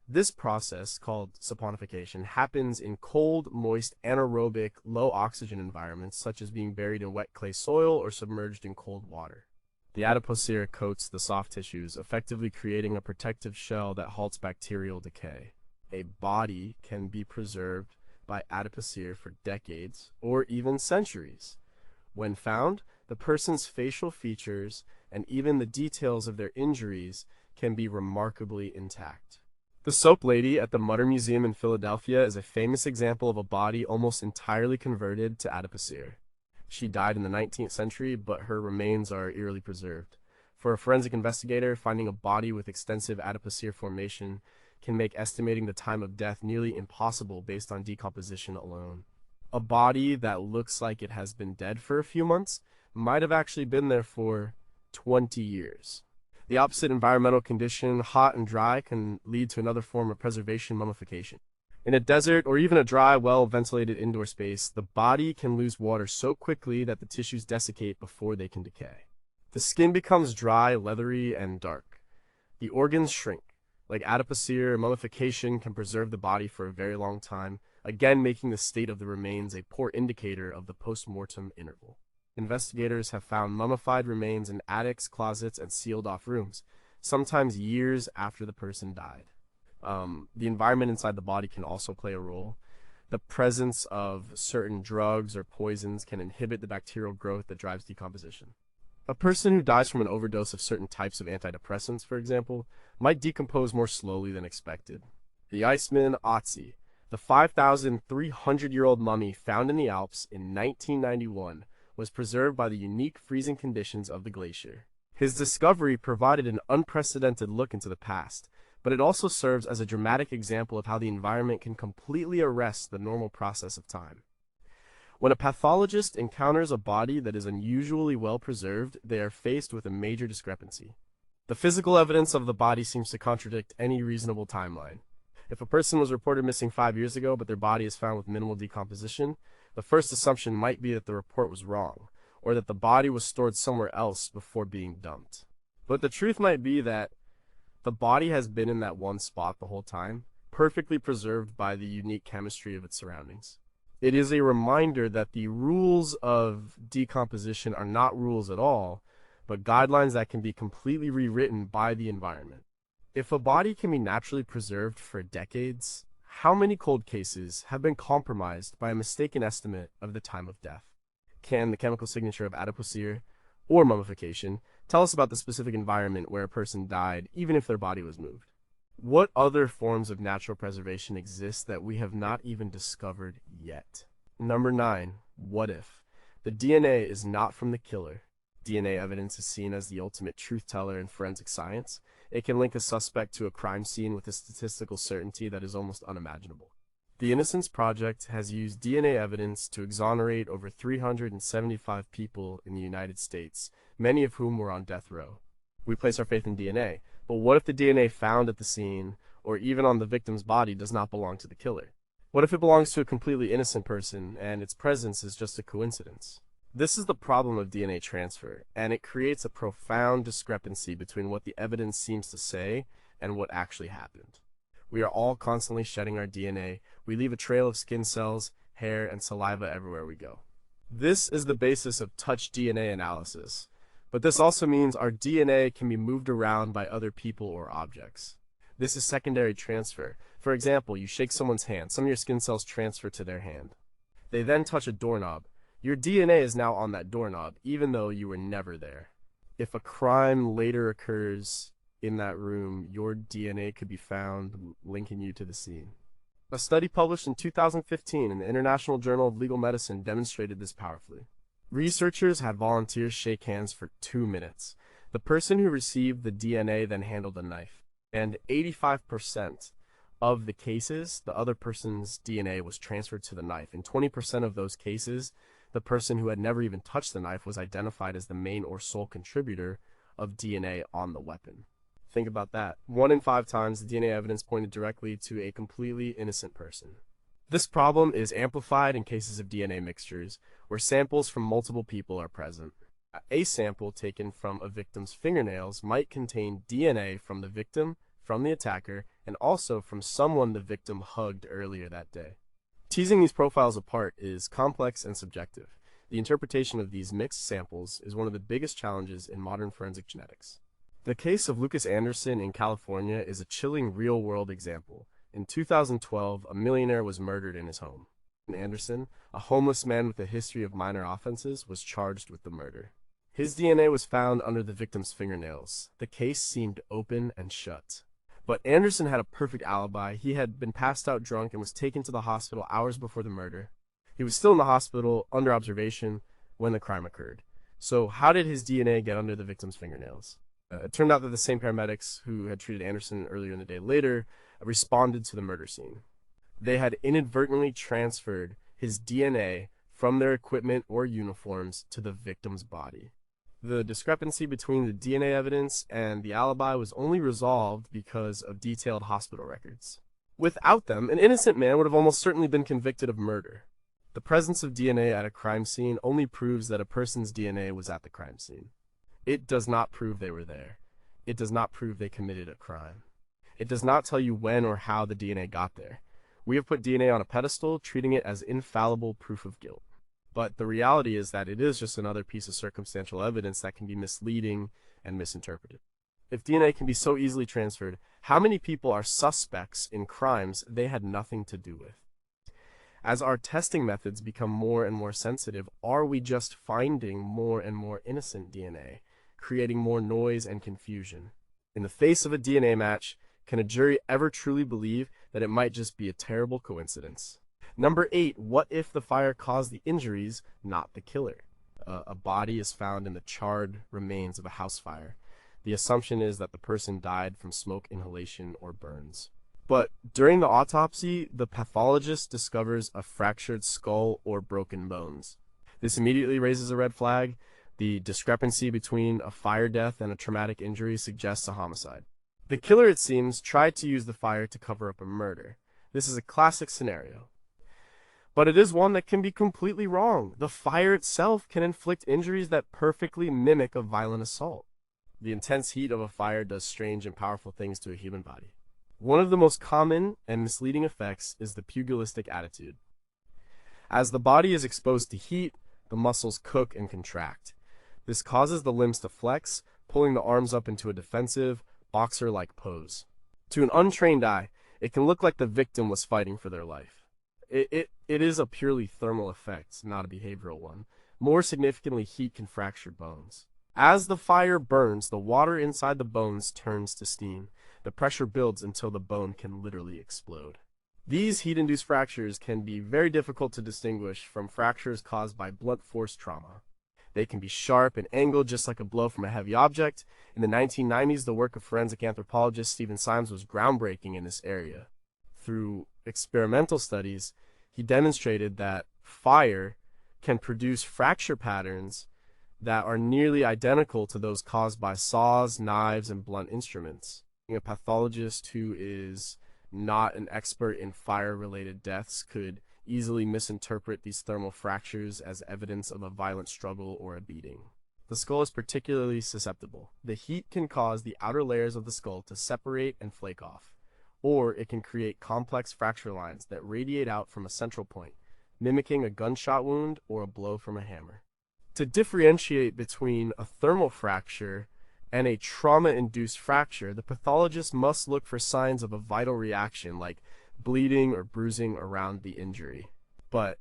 S1: This process, called saponification, happens in cold, moist, anaerobic, low-oxygen environments, such as being buried in wet clay soil or submerged in cold water. The adipocere coats the soft tissues, effectively creating a protective shell that halts bacterial decay. A body can be preserved by adipocere for decades or even centuries. When found, the person's facial features and even the details of their injuries can be remarkably intact. The Soap Lady at the Mutter Museum in Philadelphia is a famous example of a body almost entirely converted to adipocere. She died in the 19th century, but her remains are eerily preserved. For a forensic investigator, finding a body with extensive adipocere formation can make estimating the time of death nearly impossible based on decomposition alone. A body that looks like it has been dead for a few months might have actually been there for 20 years. The opposite environmental condition, hot and dry, can lead to another form of preservation, mummification. In a desert or even a dry, well-ventilated indoor space, the body can lose water so quickly that the tissues desiccate before they can decay. The skin becomes dry, leathery, and dark. The organs shrink. Like autopsy or mummification can preserve the body for a very long time, again making the state of the remains a poor indicator of the post-mortem interval. Investigators have found mummified remains in attics, closets, and sealed-off rooms, sometimes years after the person died. The environment inside the body can also play a role. The presence of certain drugs or poisons can inhibit the bacterial growth that drives decomposition. A person who dies from an overdose of certain types of antidepressants, for example, might decompose more slowly than expected. The Iceman Otzi, the 5,300-year-old mummy found in the Alps in 1991, was preserved by the unique freezing conditions of the glacier. His discovery provided an unprecedented look into the past, but it also serves as a dramatic example of how the environment can completely arrest the normal process of time. When a pathologist encounters a body that is unusually well preserved, they are faced with a major discrepancy. The physical evidence of the body seems to contradict any reasonable timeline. If a person was reported missing 5 years ago, but their body is found with minimal decomposition, the first assumption might be that the report was wrong, or that the body was stored somewhere else before being dumped. But the truth might be that the body has been in that one spot the whole time, perfectly preserved by the unique chemistry of its surroundings. It is a reminder that the rules of decomposition are not rules at all, but guidelines that can be completely rewritten by the environment. If a body can be naturally preserved for decades, how many cold cases have been compromised by a mistaken estimate of the time of death? Can the chemical signature of autopsy or mummification tell us about the specific environment where a person died, even if their body was moved? What other forms of natural preservation exist that we have not even discovered yet? Number 9. What if? The DNA is not from the killer. DNA evidence is seen as the ultimate truth teller in forensic science. It can link a suspect to a crime scene with a statistical certainty that is almost unimaginable. The Innocence Project has used DNA evidence to exonerate over 375 people in the United States, many of whom were on death row. We place our faith in DNA. But what if the DNA found at the scene, or even on the victim's body, does not belong to the killer? What if it belongs to a completely innocent person, and its presence is just a coincidence? This is the problem of DNA transfer, and it creates a profound discrepancy between what the evidence seems to say and what actually happened. We are all constantly shedding our DNA. We leave a trail of skin cells, hair, and saliva everywhere we go. This is the basis of touch DNA analysis. But this also means our DNA can be moved around by other people or objects. This is secondary transfer. For example, you shake someone's hand. Some of your skin cells transfer to their hand. They then touch a doorknob. Your DNA is now on that doorknob, even though you were never there. If a crime later occurs in that room, your DNA could be found linking you to the scene. A study published in 2015 in the International Journal of Legal Medicine demonstrated this powerfully. Researchers had volunteers shake hands for 2 minutes. The person who received the DNA then handled a knife. And 85% of the cases, the other person's DNA was transferred to the knife. In 20% of those cases, the person who had never even touched the knife was identified as the main or sole contributor of DNA on the weapon. Think about that. 1 in 5 times, the DNA evidence pointed directly to a completely innocent person. This problem is amplified in cases of DNA mixtures, where samples from multiple people are present. A sample taken from a victim's fingernails might contain DNA from the victim, from the attacker, and also from someone the victim hugged earlier that day. Teasing these profiles apart is complex and subjective. The interpretation of these mixed samples is one of the biggest challenges in modern forensic genetics. The case of Lucas Anderson in California is a chilling real-world example. In 2012, a millionaire was murdered in his home. Anderson, a homeless man with a history of minor offenses, was charged with the murder. His DNA was found under the victim's fingernails. The case seemed open and shut. But Anderson had a perfect alibi. He had been passed out drunk and was taken to the hospital hours before the murder. He was still in the hospital, under observation, when the crime occurred. So how did his DNA get under the victim's fingernails? It turned out that the same paramedics who had treated Anderson earlier in the day later responded to the murder scene. They had inadvertently transferred his DNA from their equipment or uniforms to the victim's body. The discrepancy between the DNA evidence and the alibi was only resolved because of detailed hospital records. Without them, an innocent man would have almost certainly been convicted of murder. The presence of DNA at a crime scene only proves that a person's DNA was at the crime scene. It does not prove they were there. It does not prove they committed a crime. It does not tell you when or how the DNA got there. We have put DNA on a pedestal, treating it as infallible proof of guilt. But the reality is that it is just another piece of circumstantial evidence that can be misleading and misinterpreted. If DNA can be so easily transferred, how many people are suspects in crimes they had nothing to do with? As our testing methods become more and more sensitive, are we just finding more and more innocent DNA, creating more noise and confusion? In the face of a DNA match, can a jury ever truly believe that it might just be a terrible coincidence? Number 8, what if the fire caused the injuries, not the killer? A body is found in the charred remains of a house fire. The assumption is that the person died from smoke inhalation or burns. But during the autopsy, the pathologist discovers a fractured skull or broken bones. This immediately raises a red flag. The discrepancy between a fire death and a traumatic injury suggests a homicide. The killer, it seems, tried to use the fire to cover up a murder. This is a classic scenario. But it is one that can be completely wrong. The fire itself can inflict injuries that perfectly mimic a violent assault. The intense heat of a fire does strange and powerful things to a human body. One of the most common and misleading effects is the pugilistic attitude. As the body is exposed to heat, the muscles cook and contract. This causes the limbs to flex, pulling the arms up into a defensive, boxer-like pose. To an untrained eye, it can look like the victim was fighting for their life. It is a purely thermal effect, not a behavioral one. More significantly, heat can fracture bones. As the fire burns, the water inside the bones turns to steam. The pressure builds until the bone can literally explode. These heat-induced fractures can be very difficult to distinguish from fractures caused by blunt force trauma. They can be sharp and angled just like a blow from a heavy object. In the 1990s, the work of forensic anthropologist Stephen Symes was groundbreaking in this area. Through experimental studies, he demonstrated that fire can produce fracture patterns that are nearly identical to those caused by saws, knives, and blunt instruments. A pathologist who is not an expert in fire-related deaths could easily misinterpret these thermal fractures as evidence of a violent struggle or a beating. The skull is particularly susceptible. The heat can cause the outer layers of the skull to separate and flake off, or it can create complex fracture lines that radiate out from a central point, mimicking a gunshot wound or a blow from a hammer. To differentiate between a thermal fracture and a trauma-induced fracture, the pathologist must look for signs of a vital reaction like bleeding or bruising around the injury. But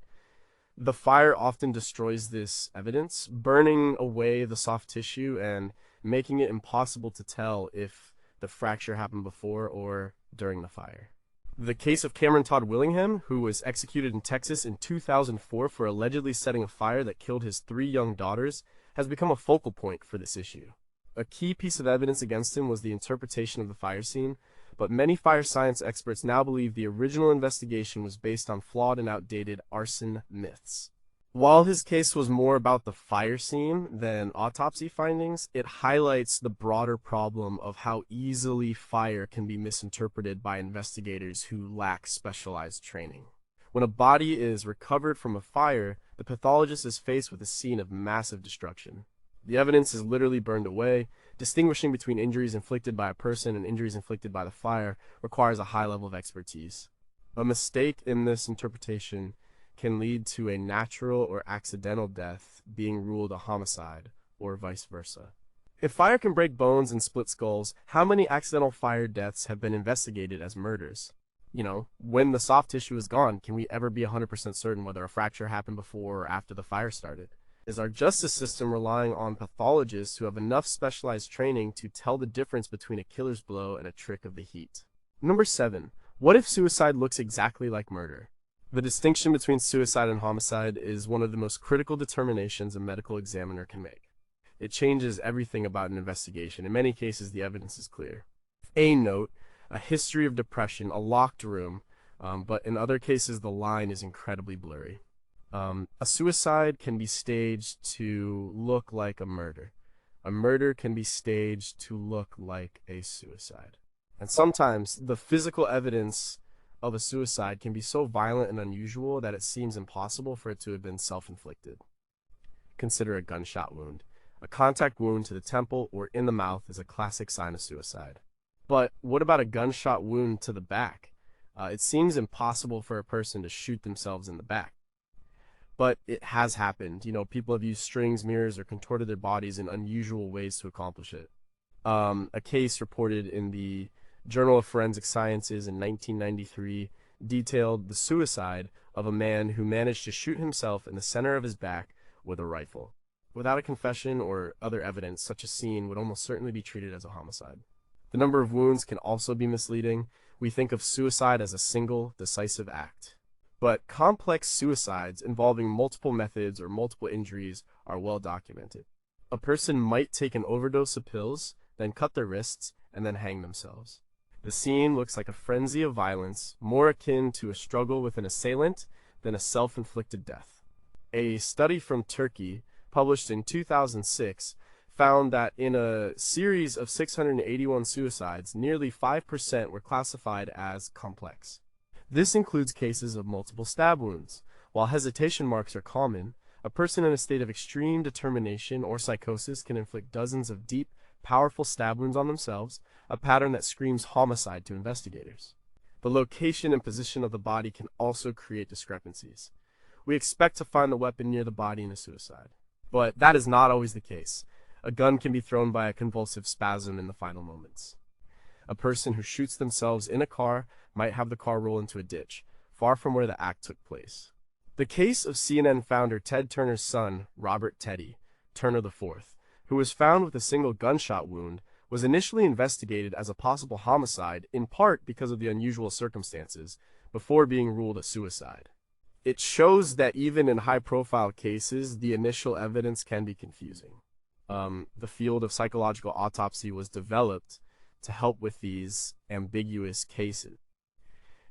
S1: the fire often destroys this evidence, burning away the soft tissue and making it impossible to tell if the fracture happened before or during the fire. The case of Cameron Todd Willingham, who was executed in Texas in 2004 for allegedly setting a fire that killed his 3 young daughters, has become a focal point for this issue. A key piece of evidence against him was the interpretation of the fire scene, but many fire science experts now believe the original investigation was based on flawed and outdated arson myths. While his case was more about the fire scene than autopsy findings, it highlights the broader problem of how easily fire can be misinterpreted by investigators who lack specialized training. When a body is recovered from a fire, the pathologist is faced with a scene of massive destruction. The evidence is literally burned away. Distinguishing between injuries inflicted by a person and injuries inflicted by the fire requires a high level of expertise. A mistake in this interpretation can lead to a natural or accidental death being ruled a homicide, or vice versa. If fire can break bones and split skulls, how many accidental fire deaths have been investigated as murders? When the soft tissue is gone, can we ever be 100% certain whether a fracture happened before or after the fire started? Is our justice system relying on pathologists who have enough specialized training to tell the difference between a killer's blow and a trick of the heat? Number 7. What if suicide looks exactly like murder? The distinction between suicide and homicide is one of the most critical determinations a medical examiner can make. It changes everything about an investigation. In many cases, the evidence is clear. A note, a history of depression, a locked room, but in other cases, the line is incredibly blurry. A suicide can be staged to look like a murder. a murder can be staged to look like a suicide. And sometimes the physical evidence of a suicide can be so violent and unusual that it seems impossible for it to have been self-inflicted. Consider a gunshot wound. A contact wound to the temple or in the mouth is a classic sign of suicide. But what about a gunshot wound to the back? It seems impossible for a person to shoot themselves in the back. But it has happened. People have used strings, mirrors, or contorted their bodies in unusual ways to accomplish it. A case reported in the Journal of Forensic Sciences in 1993 detailed the suicide of a man who managed to shoot himself in the center of his back with a rifle. Without a confession or other evidence, such a scene would almost certainly be treated as a homicide. The number of wounds can also be misleading. We think of suicide as a single, decisive act. But complex suicides involving multiple methods or multiple injuries are well documented. A person might take an overdose of pills, then cut their wrists, and then hang themselves. The scene looks like a frenzy of violence, more akin to a struggle with an assailant than a self-inflicted death. A study from Turkey, published in 2006, found that in a series of 681 suicides, nearly 5% were classified as complex. This includes cases of multiple stab wounds. While hesitation marks are common, a person in a state of extreme determination or psychosis can inflict dozens of deep, powerful stab wounds on themselves, a pattern that screams homicide to investigators. The location and position of the body can also create discrepancies. We expect to find the weapon near the body in a suicide, but that is not always the case. A gun can be thrown by a convulsive spasm in the final moments. A person who shoots themselves in a car might have the car roll into a ditch, far from where the act took place. The case of CNN founder Ted Turner's son, Robert Teddy Turner IV, who was found with a single gunshot wound, was initially investigated as a possible homicide, in part because of the unusual circumstances, before being ruled a suicide. It shows that even in high-profile cases, the initial evidence can be confusing. The field of psychological autopsy was developed to help with these ambiguous cases.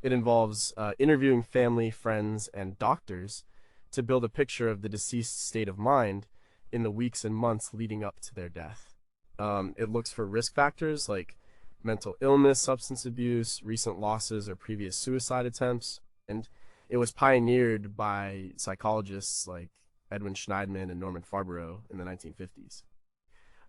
S1: It involves interviewing family, friends, and doctors to build a picture of the deceased's state of mind in the weeks and months leading up to their death. It looks for risk factors like mental illness, substance abuse, recent losses, or previous suicide attempts, and it was pioneered by psychologists like Edwin Schneidman and Norman Farborough in the 1950s.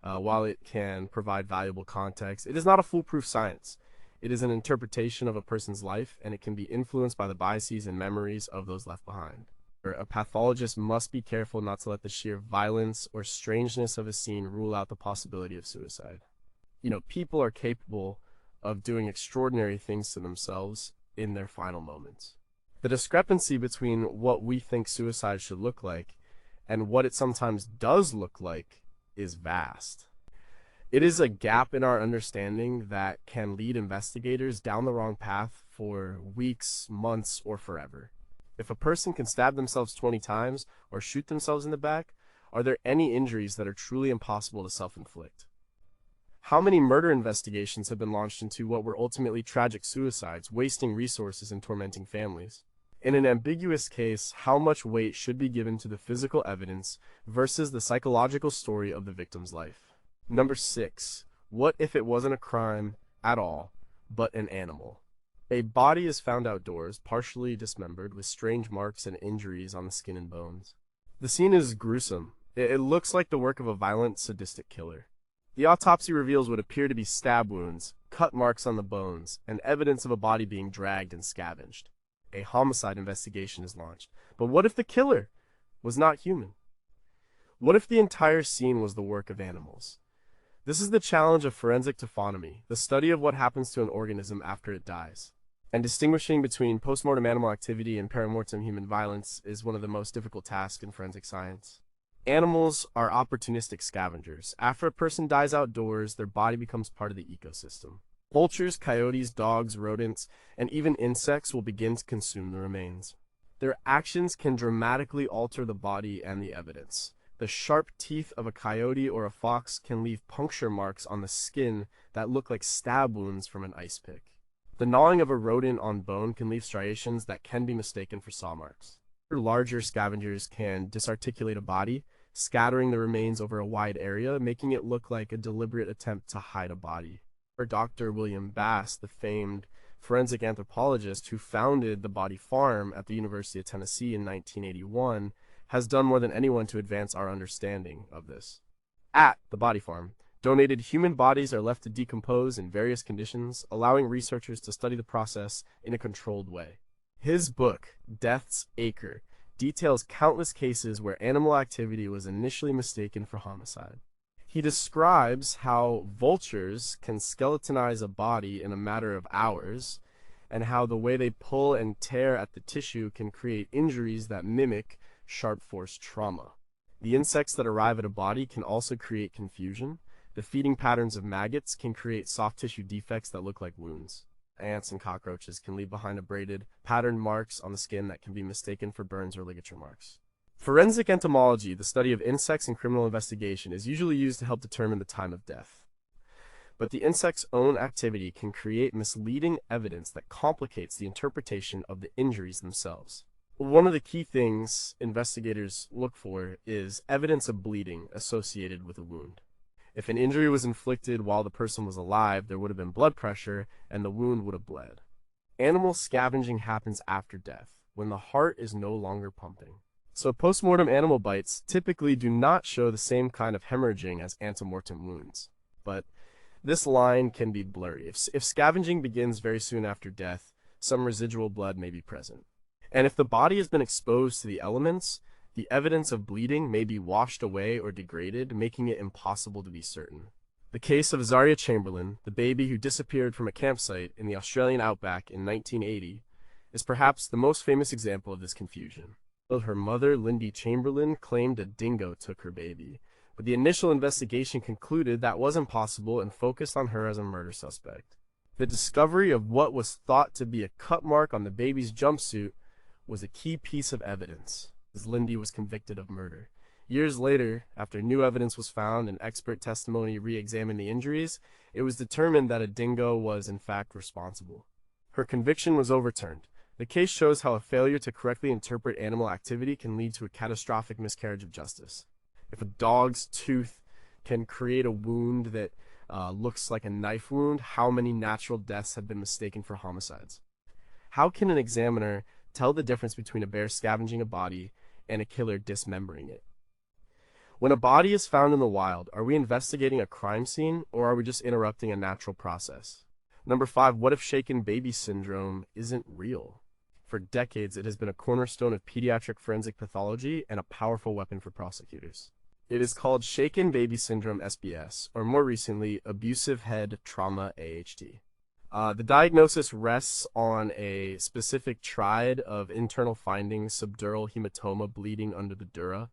S1: While it can provide valuable context, it is not a foolproof science. It is an interpretation of a person's life, and it can be influenced by the biases and memories of those left behind. A pathologist must be careful not to let the sheer violence or strangeness of a scene rule out the possibility of suicide. People are capable of doing extraordinary things to themselves in their final moments. The discrepancy between what we think suicide should look like and what it sometimes does look like is vast. It is a gap in our understanding that can lead investigators down the wrong path for weeks, months, or forever. If a person can stab themselves 20 times or shoot themselves in the back, are there any injuries that are truly impossible to self-inflict? How many murder investigations have been launched into what were ultimately tragic suicides, wasting resources and tormenting families? In an ambiguous case, how much weight should be given to the physical evidence versus the psychological story of the victim's life? Number 6. What if it wasn't a crime at all, but an animal? A body is found outdoors, partially dismembered, with strange marks and injuries on the skin and bones. The scene is gruesome. It looks like the work of a violent, sadistic killer. The autopsy reveals what appear to be stab wounds, cut marks on the bones, and evidence of a body being dragged and scavenged. A homicide investigation is launched. But what if the killer was not human? What if the entire scene was the work of animals? This is the challenge of forensic taphonomy, the study of what happens to an organism after it dies. And distinguishing between postmortem animal activity and perimortem human violence is one of the most difficult tasks in forensic science. Animals are opportunistic scavengers. After a person dies outdoors, their body becomes part of the ecosystem. Vultures, coyotes, dogs, rodents, and even insects will begin to consume the remains. Their actions can dramatically alter the body and the evidence. The sharp teeth of a coyote or a fox can leave puncture marks on the skin that look like stab wounds from an ice pick. The gnawing of a rodent on bone can leave striations that can be mistaken for saw marks. Larger scavengers can disarticulate a body, scattering the remains over a wide area, making it look like a deliberate attempt to hide a body. Or Dr. William Bass, the famed forensic anthropologist who founded the Body Farm at the University of Tennessee in 1981, has done more than anyone to advance our understanding of this. At the Body Farm, donated human bodies are left to decompose in various conditions, allowing researchers to study the process in a controlled way. His book, Death's Acre, details countless cases where animal activity was initially mistaken for homicide. He describes how vultures can skeletonize a body in a matter of hours, and how the way they pull and tear at the tissue can create injuries that mimic sharp force trauma. The insects that arrive at a body can also create confusion. The feeding patterns of maggots can create soft tissue defects that look like wounds. Ants and cockroaches can leave behind abraded, patterned marks on the skin that can be mistaken for burns or ligature marks. Forensic entomology, the study of insects in criminal investigation, is usually used to help determine the time of death. But the insect's own activity can create misleading evidence that complicates the interpretation of the injuries themselves. One of the key things investigators look for is evidence of bleeding associated with a wound. If an injury was inflicted while the person was alive, there would have been blood pressure and the wound would have bled. Animal scavenging happens after death, when the heart is no longer pumping. So post-mortem animal bites typically do not show the same kind of hemorrhaging as antemortem wounds. But this line can be blurry. If scavenging begins very soon after death, some residual blood may be present. And if the body has been exposed to the elements, the evidence of bleeding may be washed away or degraded, making it impossible to be certain. The case of Zaria Chamberlain, the baby who disappeared from a campsite in the Australian outback in 1980, is perhaps the most famous example of this confusion. Her mother, Lindy Chamberlain, claimed a dingo took her baby, but the initial investigation concluded that wasn't possible and focused on her as a murder suspect. The discovery of what was thought to be a cut mark on the baby's jumpsuit was a key piece of evidence, as Lindy was convicted of murder. Years later, after new evidence was found and expert testimony re-examined the injuries, it was determined that a dingo was in fact responsible. Her conviction was overturned. The case shows how a failure to correctly interpret animal activity can lead to a catastrophic miscarriage of justice. If a dog's tooth can create a wound that looks like a knife wound, how many natural deaths have been mistaken for homicides? How can an examiner tell the difference between a bear scavenging a body and a killer dismembering it? When a body is found in the wild, are we investigating a crime scene or are we just interrupting a natural process? Number 5, what if shaken baby syndrome isn't real? For decades, it has been a cornerstone of pediatric forensic pathology and a powerful weapon for prosecutors. It is called shaken baby syndrome (SBS), or more recently, abusive head trauma (AHT). The diagnosis rests on a specific triad of internal findings: subdural hematoma, bleeding under the dura,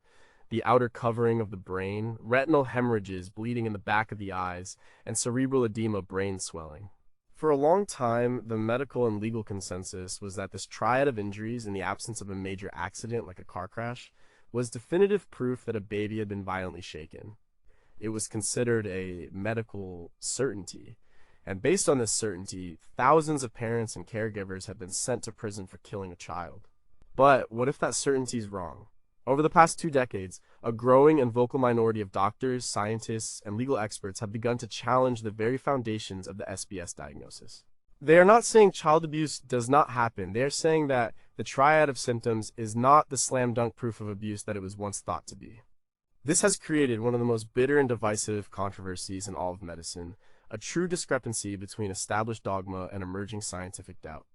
S1: the outer covering of the brain, retinal hemorrhages, bleeding in the back of the eyes, and cerebral edema, brain swelling. For a long time, the medical and legal consensus was that this triad of injuries in the absence of a major accident like a car crash was definitive proof that a baby had been violently shaken. It was considered a medical certainty, and based on this certainty, thousands of parents and caregivers have been sent to prison for killing a child. But what if that certainty is wrong? Over the past 2 decades, a growing and vocal minority of doctors, scientists, and legal experts have begun to challenge the very foundations of the SBS diagnosis. They are not saying child abuse does not happen. They are saying that the triad of symptoms is not the slam-dunk proof of abuse that it was once thought to be. This has created one of the most bitter and divisive controversies in all of medicine, a true discrepancy between established dogma and emerging scientific doubt.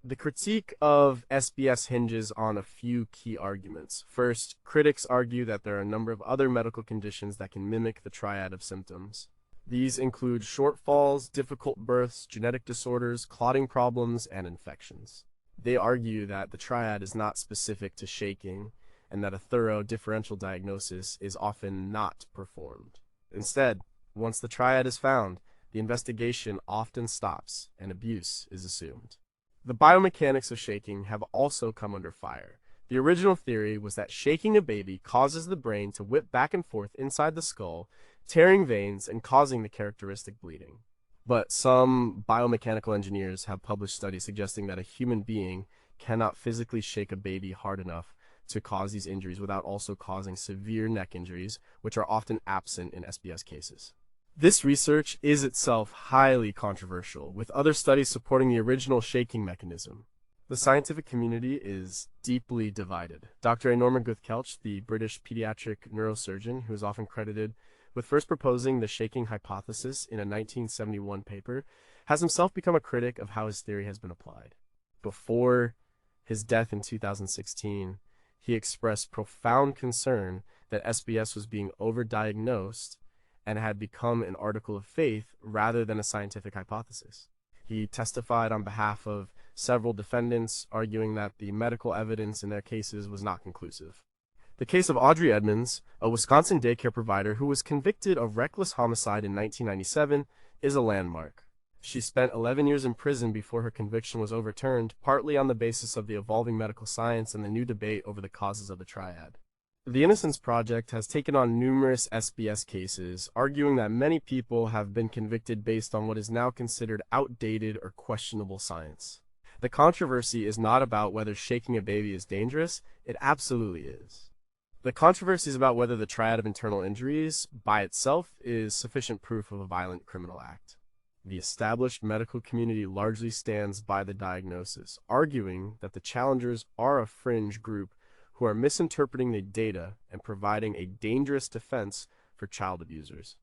S1: The critique of SBS hinges on a few key arguments. First, critics argue that there are a number of other medical conditions that can mimic the triad of symptoms. These include shortfalls, difficult births, genetic disorders, clotting problems, and infections. They argue that the triad is not specific to shaking, and that a thorough differential diagnosis is often not performed. Instead, once the triad is found, the investigation often stops and abuse is assumed. The biomechanics of shaking have also come under fire. The original theory was that shaking a baby causes the brain to whip back and forth inside the skull, tearing veins and causing the characteristic bleeding. But some biomechanical engineers have published studies suggesting that a human being cannot physically shake a baby hard enough to cause these injuries without also causing severe neck injuries, which are often absent in SBS cases. This research is itself highly controversial, with other studies supporting the original shaking mechanism. The scientific community is deeply divided. Dr. Norman Guth-Kelch, the British pediatric neurosurgeon who is often credited with first proposing the shaking hypothesis in a 1971 paper, has himself become a critic of how his theory has been applied. Before his death in 2016, he expressed profound concern that SBS was being overdiagnosed and had become an article of faith rather than a scientific hypothesis. He testified on behalf of several defendants, arguing that the medical evidence in their cases was not conclusive. The case of Audrey Edmonds, a Wisconsin daycare provider who was convicted of reckless homicide in 1997, is a landmark. She spent 11 years in prison before her conviction was overturned, partly on the basis of the evolving medical science and the new debate over the causes of the triad. The Innocence Project has taken on numerous SBS cases, arguing that many people have been convicted based on what is now considered outdated or questionable science. The controversy is not about whether shaking a baby is dangerous, it absolutely is. The controversy is about whether the triad of internal injuries, by itself, is sufficient proof of a violent criminal act. The established medical community largely stands by the diagnosis, arguing that the challengers are a fringe group who are misinterpreting the data and providing a dangerous defense for child abusers.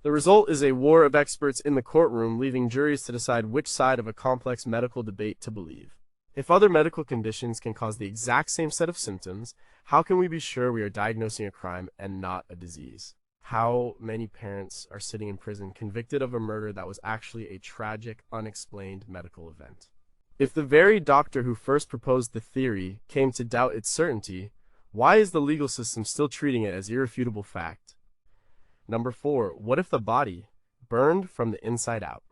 S1: The result is a war of experts in the courtroom, leaving juries to decide which side of a complex medical debate to believe. If other medical conditions can cause the exact same set of symptoms, how can we be sure we are diagnosing a crime and not a disease? How many parents are sitting in prison convicted of a murder that was actually a tragic, unexplained medical event? If the very doctor who first proposed the theory came to doubt its certainty, why is the legal system still treating it as irrefutable fact? Number 4. What if the body burned from the inside out?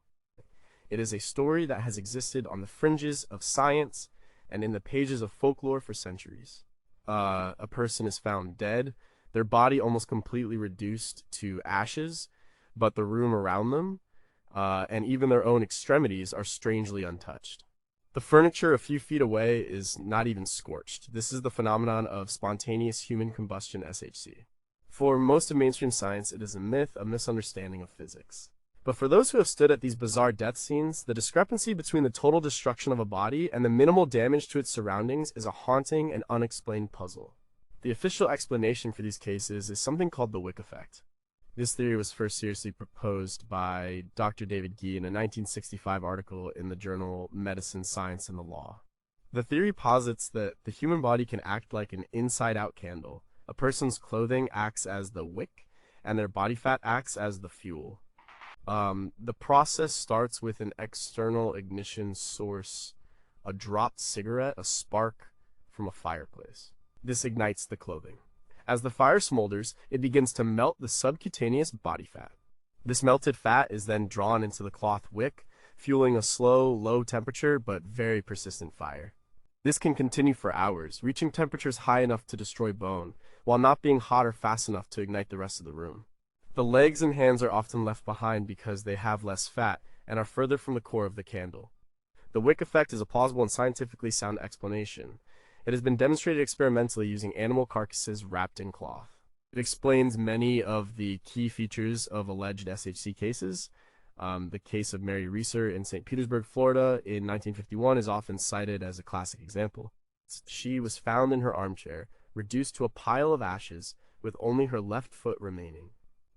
S1: It is a story that has existed on the fringes of science and in the pages of folklore for centuries. A person is found dead, their body almost completely reduced to ashes, but the room around them, and even their own extremities, are strangely untouched. The furniture a few feet away is not even scorched. This is the phenomenon of spontaneous human combustion SHC. For most of mainstream science, it is a myth, a misunderstanding of physics. But for those who have stood at these bizarre death scenes, the discrepancy between the total destruction of a body and the minimal damage to its surroundings is a haunting and unexplained puzzle. The official explanation for these cases is something called the Wick effect. This theory was first seriously proposed by Dr. David Gee in a 1965 article in the journal Medicine, Science, and the Law. The theory posits that the human body can act like an inside-out candle. A person's clothing acts as the wick, and their body fat acts as the fuel. The process starts with an external ignition source, a dropped cigarette, a spark from a fireplace. This ignites the clothing. As the fire smolders, it begins to melt the subcutaneous body fat. This melted fat is then drawn into the cloth wick, fueling a slow, low-temperature but very persistent fire. This can continue for hours, reaching temperatures high enough to destroy bone, while not being hot or fast enough to ignite the rest of the room. The legs and hands are often left behind because they have less fat and are further from the core of the candle. The wick effect is a plausible and scientifically sound explanation. It has been demonstrated experimentally using animal carcasses wrapped in cloth. It explains many of the key features of alleged SHC cases. The case of Mary Reeser in St. Petersburg, Florida in 1951 is often cited as a classic example. She was found in her armchair, reduced to a pile of ashes, with only her left foot remaining.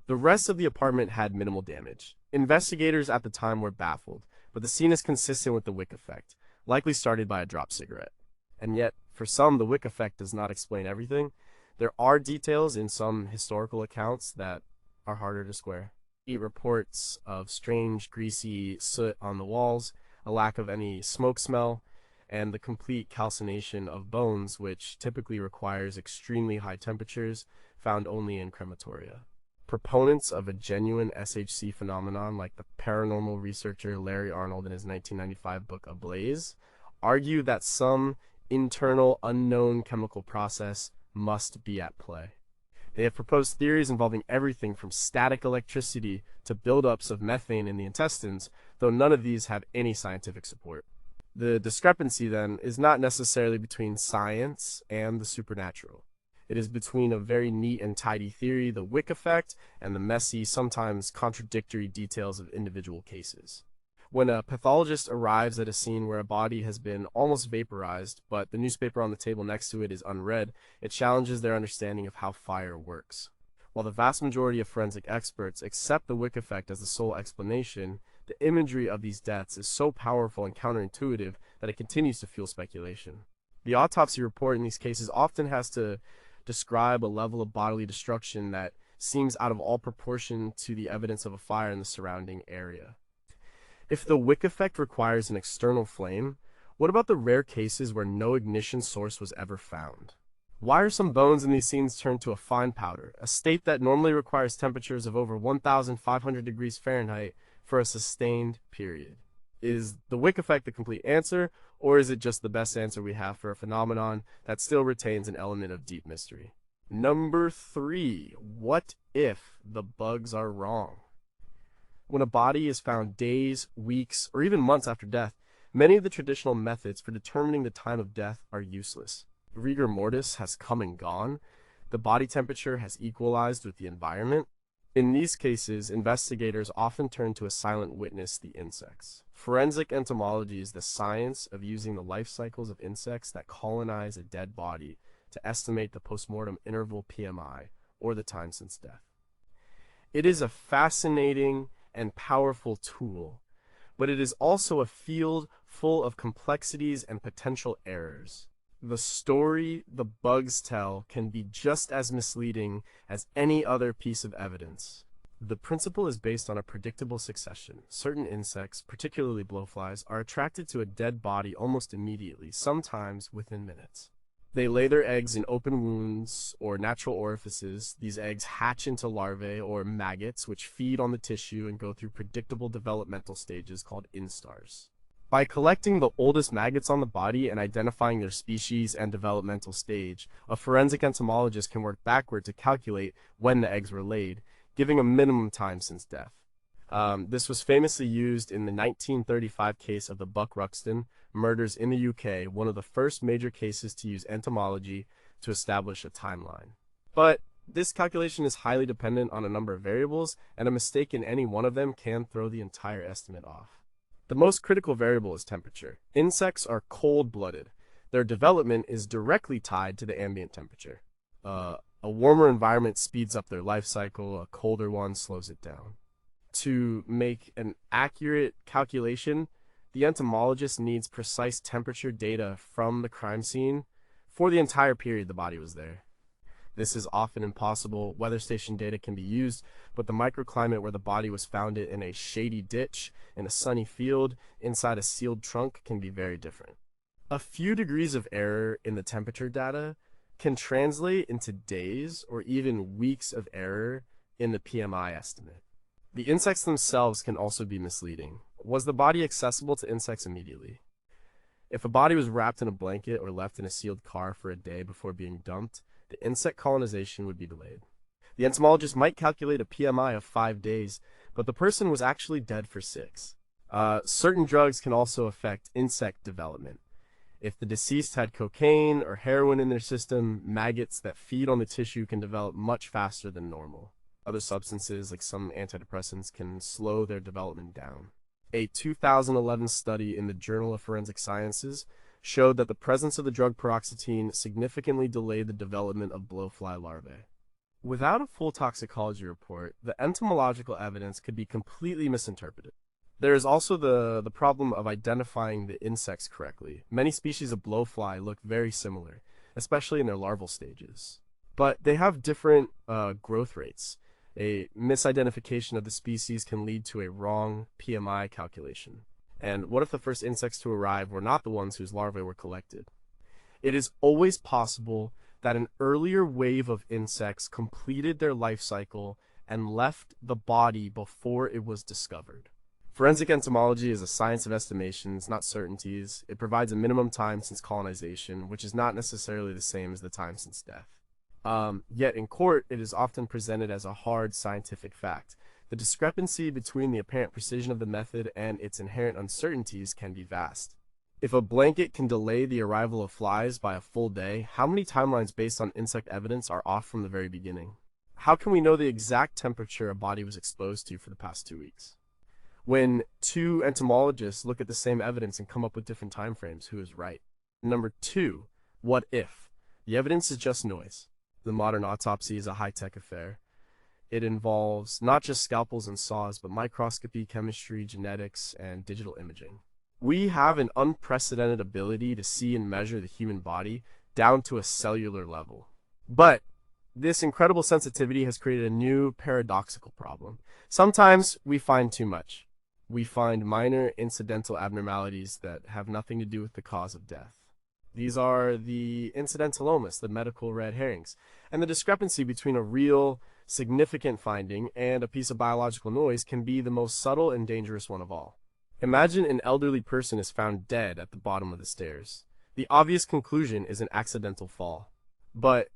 S1: The rest of the apartment had minimal damage. Investigators at the time were baffled, but the scene is consistent with the wick effect, likely started by a dropped cigarette. And yet, for some, the wick effect does not explain everything. There are details in some historical accounts that are harder to square. Reports of strange, greasy soot on the walls, a lack of any smoke smell, and the complete calcination of bones, which typically requires extremely high temperatures, found only in crematoria. Proponents of a genuine SHC phenomenon, like the paranormal researcher Larry Arnold in his 1995 book Ablaze, argue that some internal unknown chemical process must be at play. They have proposed theories involving everything from static electricity to buildups of methane in the intestines, though none of these have any scientific support. The discrepancy, then, is not necessarily between science and the supernatural. It is between a very neat and tidy theory, the Wick effect, and the messy, sometimes contradictory details of individual cases. When a pathologist arrives at a scene where a body has been almost vaporized, but the newspaper on the table next to it is unread, it challenges their understanding of how fire works. While the vast majority of forensic experts accept the Wick effect as the sole explanation, the imagery of these deaths is so powerful and counterintuitive that it continues to fuel speculation. The autopsy report in these cases often has to describe a level of bodily destruction that seems out of all proportion to the evidence of a fire in the surrounding area. If the Wick effect requires an external flame, what about the rare cases where no ignition source was ever found? Why are some bones in these scenes turned to a fine powder, a state that normally requires temperatures of over 1,500 degrees Fahrenheit for a sustained period? Is the Wick effect the complete answer, or is it just the best answer we have for a phenomenon that still retains an element of deep mystery? Number 3. What if the bugs are wrong? When a body is found days, weeks, or even months after death, many of the traditional methods for determining the time of death are useless. Rigor mortis has come and gone. The body temperature has equalized with the environment. In these cases, investigators often turn to a silent witness, the insects. Forensic entomology is the science of using the life cycles of insects that colonize a dead body to estimate the postmortem interval PMI, or the time since death. It is a fascinating and powerful tool, but it is also a field full of complexities and potential errors. The story the bugs tell can be just as misleading as any other piece of evidence. The principle is based on a predictable succession. Certain insects, particularly blowflies, are attracted to a dead body almost immediately, sometimes within minutes. They lay their eggs in open wounds or natural orifices. These eggs hatch into larvae or maggots, which feed on the tissue and go through predictable developmental stages called instars. By collecting the oldest maggots on the body and identifying their species and developmental stage, a forensic entomologist can work backward to calculate when the eggs were laid, giving a minimum time since death. This was famously used in the 1935 case of the Buck Ruxton murders in the UK, one of the first major cases to use entomology to establish a timeline. But this calculation is highly dependent on a number of variables, and a mistake in any one of them can throw the entire estimate off. The most critical variable is temperature. Insects are cold-blooded. Their development is directly tied to the ambient temperature. A warmer environment speeds up their life cycle, a colder one slows it down. To make an accurate calculation, the entomologist needs precise temperature data from the crime scene for the entire period the body was there. This is often impossible. Weather station data can be used, but the microclimate where the body was found in a shady ditch, in a sunny field, inside a sealed trunk can be very different. A few degrees of error in the temperature data can translate into days or even weeks of error in the PMI estimate. The insects themselves can also be misleading. Was the body accessible to insects immediately? If a body was wrapped in a blanket or left in a sealed car for a day before being dumped, the insect colonization would be delayed. The entomologist might calculate a PMI of 5 days, but the person was actually dead for 6. Certain drugs can also affect insect development. If the deceased had cocaine or heroin in their system, maggots that feed on the tissue can develop much faster than normal. Other substances, like some antidepressants, can slow their development down. A 2011 study in the Journal of Forensic Sciences showed that the presence of the drug paroxetine significantly delayed the development of blowfly larvae. Without a full toxicology report, the entomological evidence could be completely misinterpreted. There is also the problem of identifying the insects correctly. Many species of blowfly look very similar, especially in their larval stages. But they have different growth rates. A misidentification of the species can lead to a wrong PMI calculation. And what if the first insects to arrive were not the ones whose larvae were collected? It is always possible that an earlier wave of insects completed their life cycle and left the body before it was discovered. Forensic entomology is a science of estimations, not certainties. It provides a minimum time since colonization, which is not necessarily the same as the time since death. Yet in court, it is often presented as a hard scientific fact. The discrepancy between the apparent precision of the method and its inherent uncertainties can be vast. If a blanket can delay the arrival of flies by a full day, how many timelines based on insect evidence are off from the very beginning? How can we know the exact temperature a body was exposed to for the past 2 weeks? When two entomologists look at the same evidence and come up with different timeframes, who is right? Number two, what if? The evidence is just noise. The modern autopsy is a high-tech affair. It involves not just scalpels and saws, but microscopy, chemistry, genetics, and digital imaging. We have an unprecedented ability to see and measure the human body down to a cellular level. But this incredible sensitivity has created a new paradoxical problem. Sometimes we find too much. We find minor incidental abnormalities that have nothing to do with the cause of death. These are the incidentalomas, the medical red herrings, and the discrepancy between a real, significant finding and a piece of biological noise can be the most subtle and dangerous one of all. Imagine an elderly person is found dead at the bottom of the stairs. The obvious conclusion is an accidental fall. But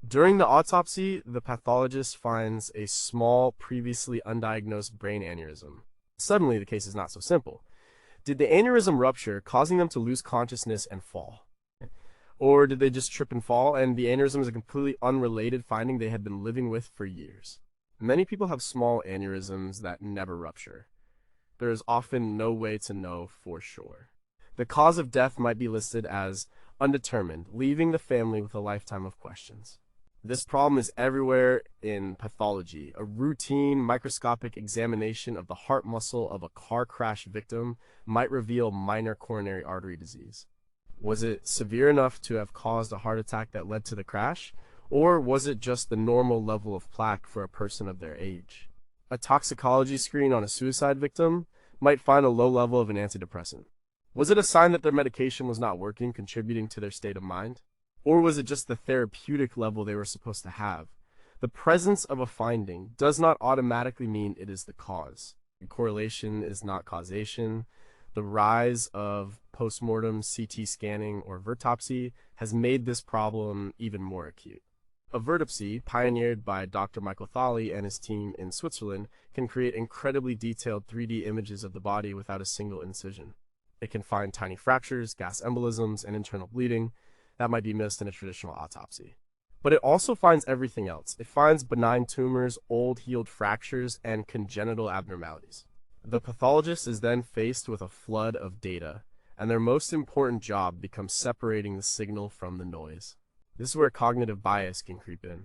S1: during the autopsy, the pathologist finds a small, previously undiagnosed brain aneurysm. Suddenly, the case is not so simple. Did the aneurysm rupture, causing them to lose consciousness and fall? Or did they just trip and fall, and the aneurysm is a completely unrelated finding they had been living with for years? Many people have small aneurysms that never rupture. There is often no way to know for sure. The cause of death might be listed as undetermined, leaving the family with a lifetime of questions. This problem is everywhere in pathology. A routine microscopic examination of the heart muscle of a car crash victim might reveal minor coronary artery disease. Was it severe enough to have caused a heart attack that led to the crash? Or was it just the normal level of plaque for a person of their age? A toxicology screen on a suicide victim might find a low level of an antidepressant. Was it a sign that their medication was not working, contributing to their state of mind? Or was it just the therapeutic level they were supposed to have? The presence of a finding does not automatically mean it is the cause. Correlation is not causation. The rise of postmortem CT scanning or vertopsy has made this problem even more acute. A vertopsy, pioneered by Dr. Michael Thali and his team in Switzerland, can create incredibly detailed 3D images of the body without a single incision. It can find tiny fractures, gas embolisms, and internal bleeding that might be missed in a traditional autopsy. But it also finds everything else. It finds benign tumors, old healed fractures, and congenital abnormalities. The pathologist is then faced with a flood of data, and their most important job becomes separating the signal from the noise. This is where cognitive bias can creep in.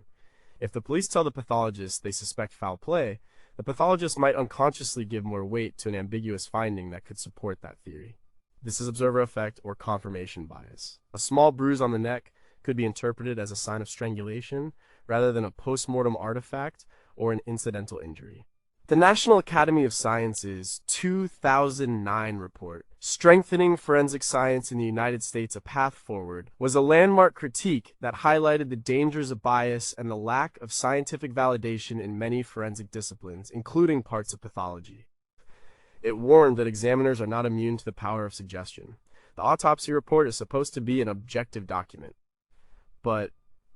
S1: If the police tell the pathologist they suspect foul play, the pathologist might unconsciously give more weight to an ambiguous finding that could support that theory. This is observer effect or confirmation bias. A small bruise on the neck could be interpreted as a sign of strangulation rather than a post-mortem artifact or an incidental injury. The National Academy of Sciences 2009 report, Strengthening Forensic Science in the United States: A Path Forward, was a landmark critique that highlighted the dangers of bias and the lack of scientific validation in many forensic disciplines, including parts of pathology. It warned that examiners are not immune to the power of suggestion. The autopsy report is supposed to be an objective document, but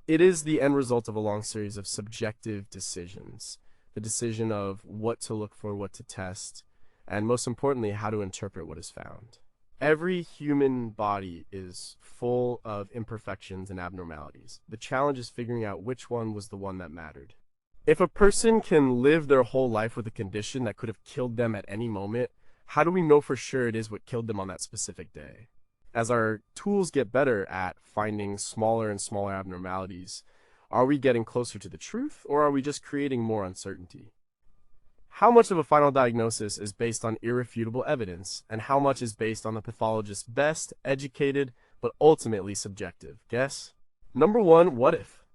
S1: it is the end result of a long series of subjective decisions. The decision of what to look for, what to test, and most importantly, how to interpret what is found. Every human body is full of imperfections and abnormalities. The challenge is figuring out which one was the one that mattered. If a person can live their whole life with a condition that could have killed them at any moment, how do we know for sure it is what killed them on that specific day? As our tools get better at finding smaller and smaller abnormalities, are we getting closer to the truth, or are we just creating more uncertainty? How much of a final diagnosis is based on irrefutable evidence, and how much is based on the pathologist's best, educated, but ultimately subjective guess? Number one, what if?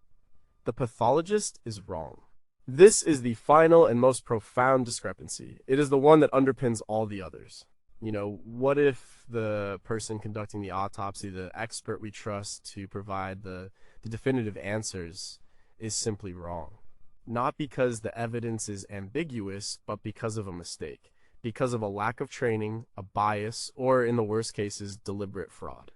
S1: The pathologist is wrong. This is the final and most profound discrepancy. It is the one that underpins all the others. What if the person conducting the autopsy, the expert we trust to provide the definitive answers, is simply wrong? Not because the evidence is ambiguous, but because of a mistake, because of a lack of training, a bias, or in the worst cases, deliberate fraud.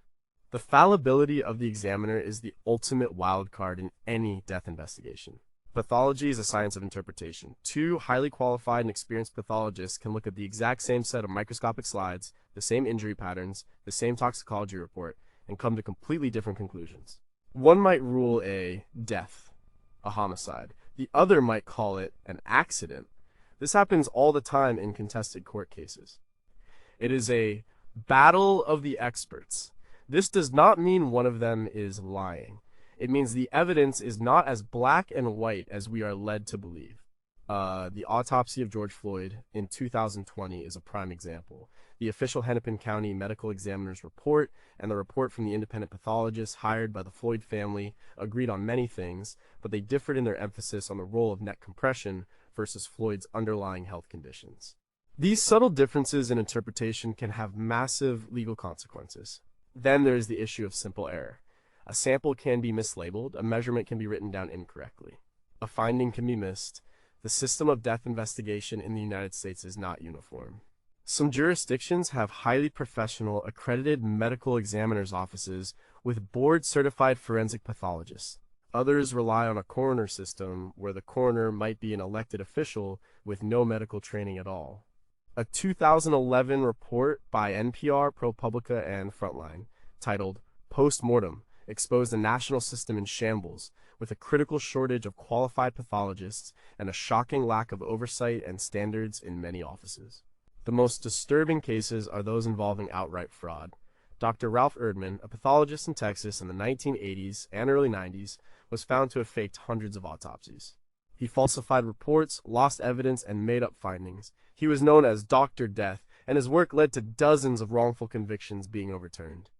S1: The fallibility of the examiner is the ultimate wild card in any death investigation. Pathology is a science of interpretation. Two highly qualified and experienced pathologists can look at the exact same set of microscopic slides, the same injury patterns, the same toxicology report, and come to completely different conclusions. One might rule a death, a homicide. The other might call it an accident. This happens all the time in contested court cases. It is a battle of the experts. This does not mean one of them is lying. It means the evidence is not as black and white as we are led to believe. The autopsy of George Floyd in 2020 is a prime example. The official Hennepin County Medical Examiner's report and the report from the independent pathologists hired by the Floyd family agreed on many things, but they differed in their emphasis on the role of neck compression versus Floyd's underlying health conditions. These subtle differences in interpretation can have massive legal consequences. Then there is the issue of simple error. A sample can be mislabeled, a measurement can be written down incorrectly. A finding can be missed. The system of death investigation in the United States is not uniform. Some jurisdictions have highly professional, accredited medical examiners' offices with board-certified forensic pathologists. Others rely on a coroner system where the coroner might be an elected official with no medical training at all. A 2011 report by NPR, ProPublica, and Frontline, titled Post-Mortem, exposed a national system in shambles, with a critical shortage of qualified pathologists and a shocking lack of oversight and standards in many offices. The most disturbing cases are those involving outright fraud. Dr. Ralph Erdman, a pathologist in Texas in the 1980s and early 90s, was found to have faked hundreds of autopsies. He falsified reports, lost evidence, and made up findings. He was known as Dr. Death, and his work led to dozens of wrongful convictions being overturned.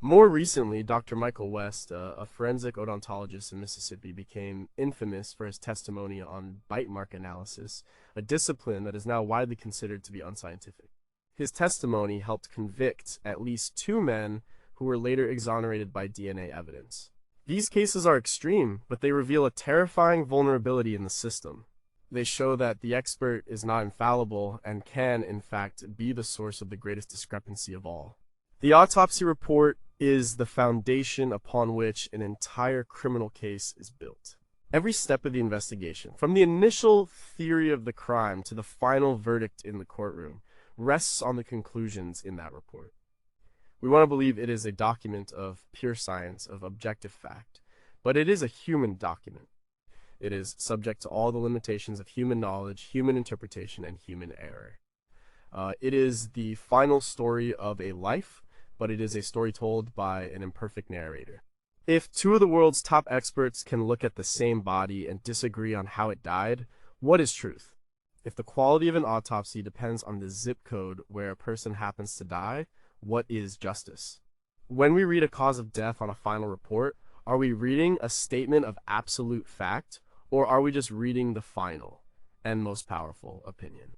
S1: More recently, Dr. Michael West, a forensic odontologist in Mississippi, became infamous for his testimony on bite mark analysis, a discipline that is now widely considered to be unscientific. His testimony helped convict at least 2 men who were later exonerated by DNA evidence. These cases are extreme, but they reveal a terrifying vulnerability in the system. They show that the expert is not infallible and can, in fact, be the source of the greatest discrepancy of all. The autopsy report is the foundation upon which an entire criminal case is built. Every step of the investigation, from the initial theory of the crime to the final verdict in the courtroom, rests on the conclusions in that report. We want to believe it is a document of pure science, of objective fact, but it is a human document. It is subject to all the limitations of human knowledge, human interpretation, and human error. It is the final story of a life, but it is a story told by an imperfect narrator. If 2 of the world's top experts can look at the same body and disagree on how it died, what is truth? If the quality of an autopsy depends on the zip code where a person happens to die, what is justice? When we read a cause of death on a final report, are we reading a statement of absolute fact, or are we just reading the final and most powerful opinion?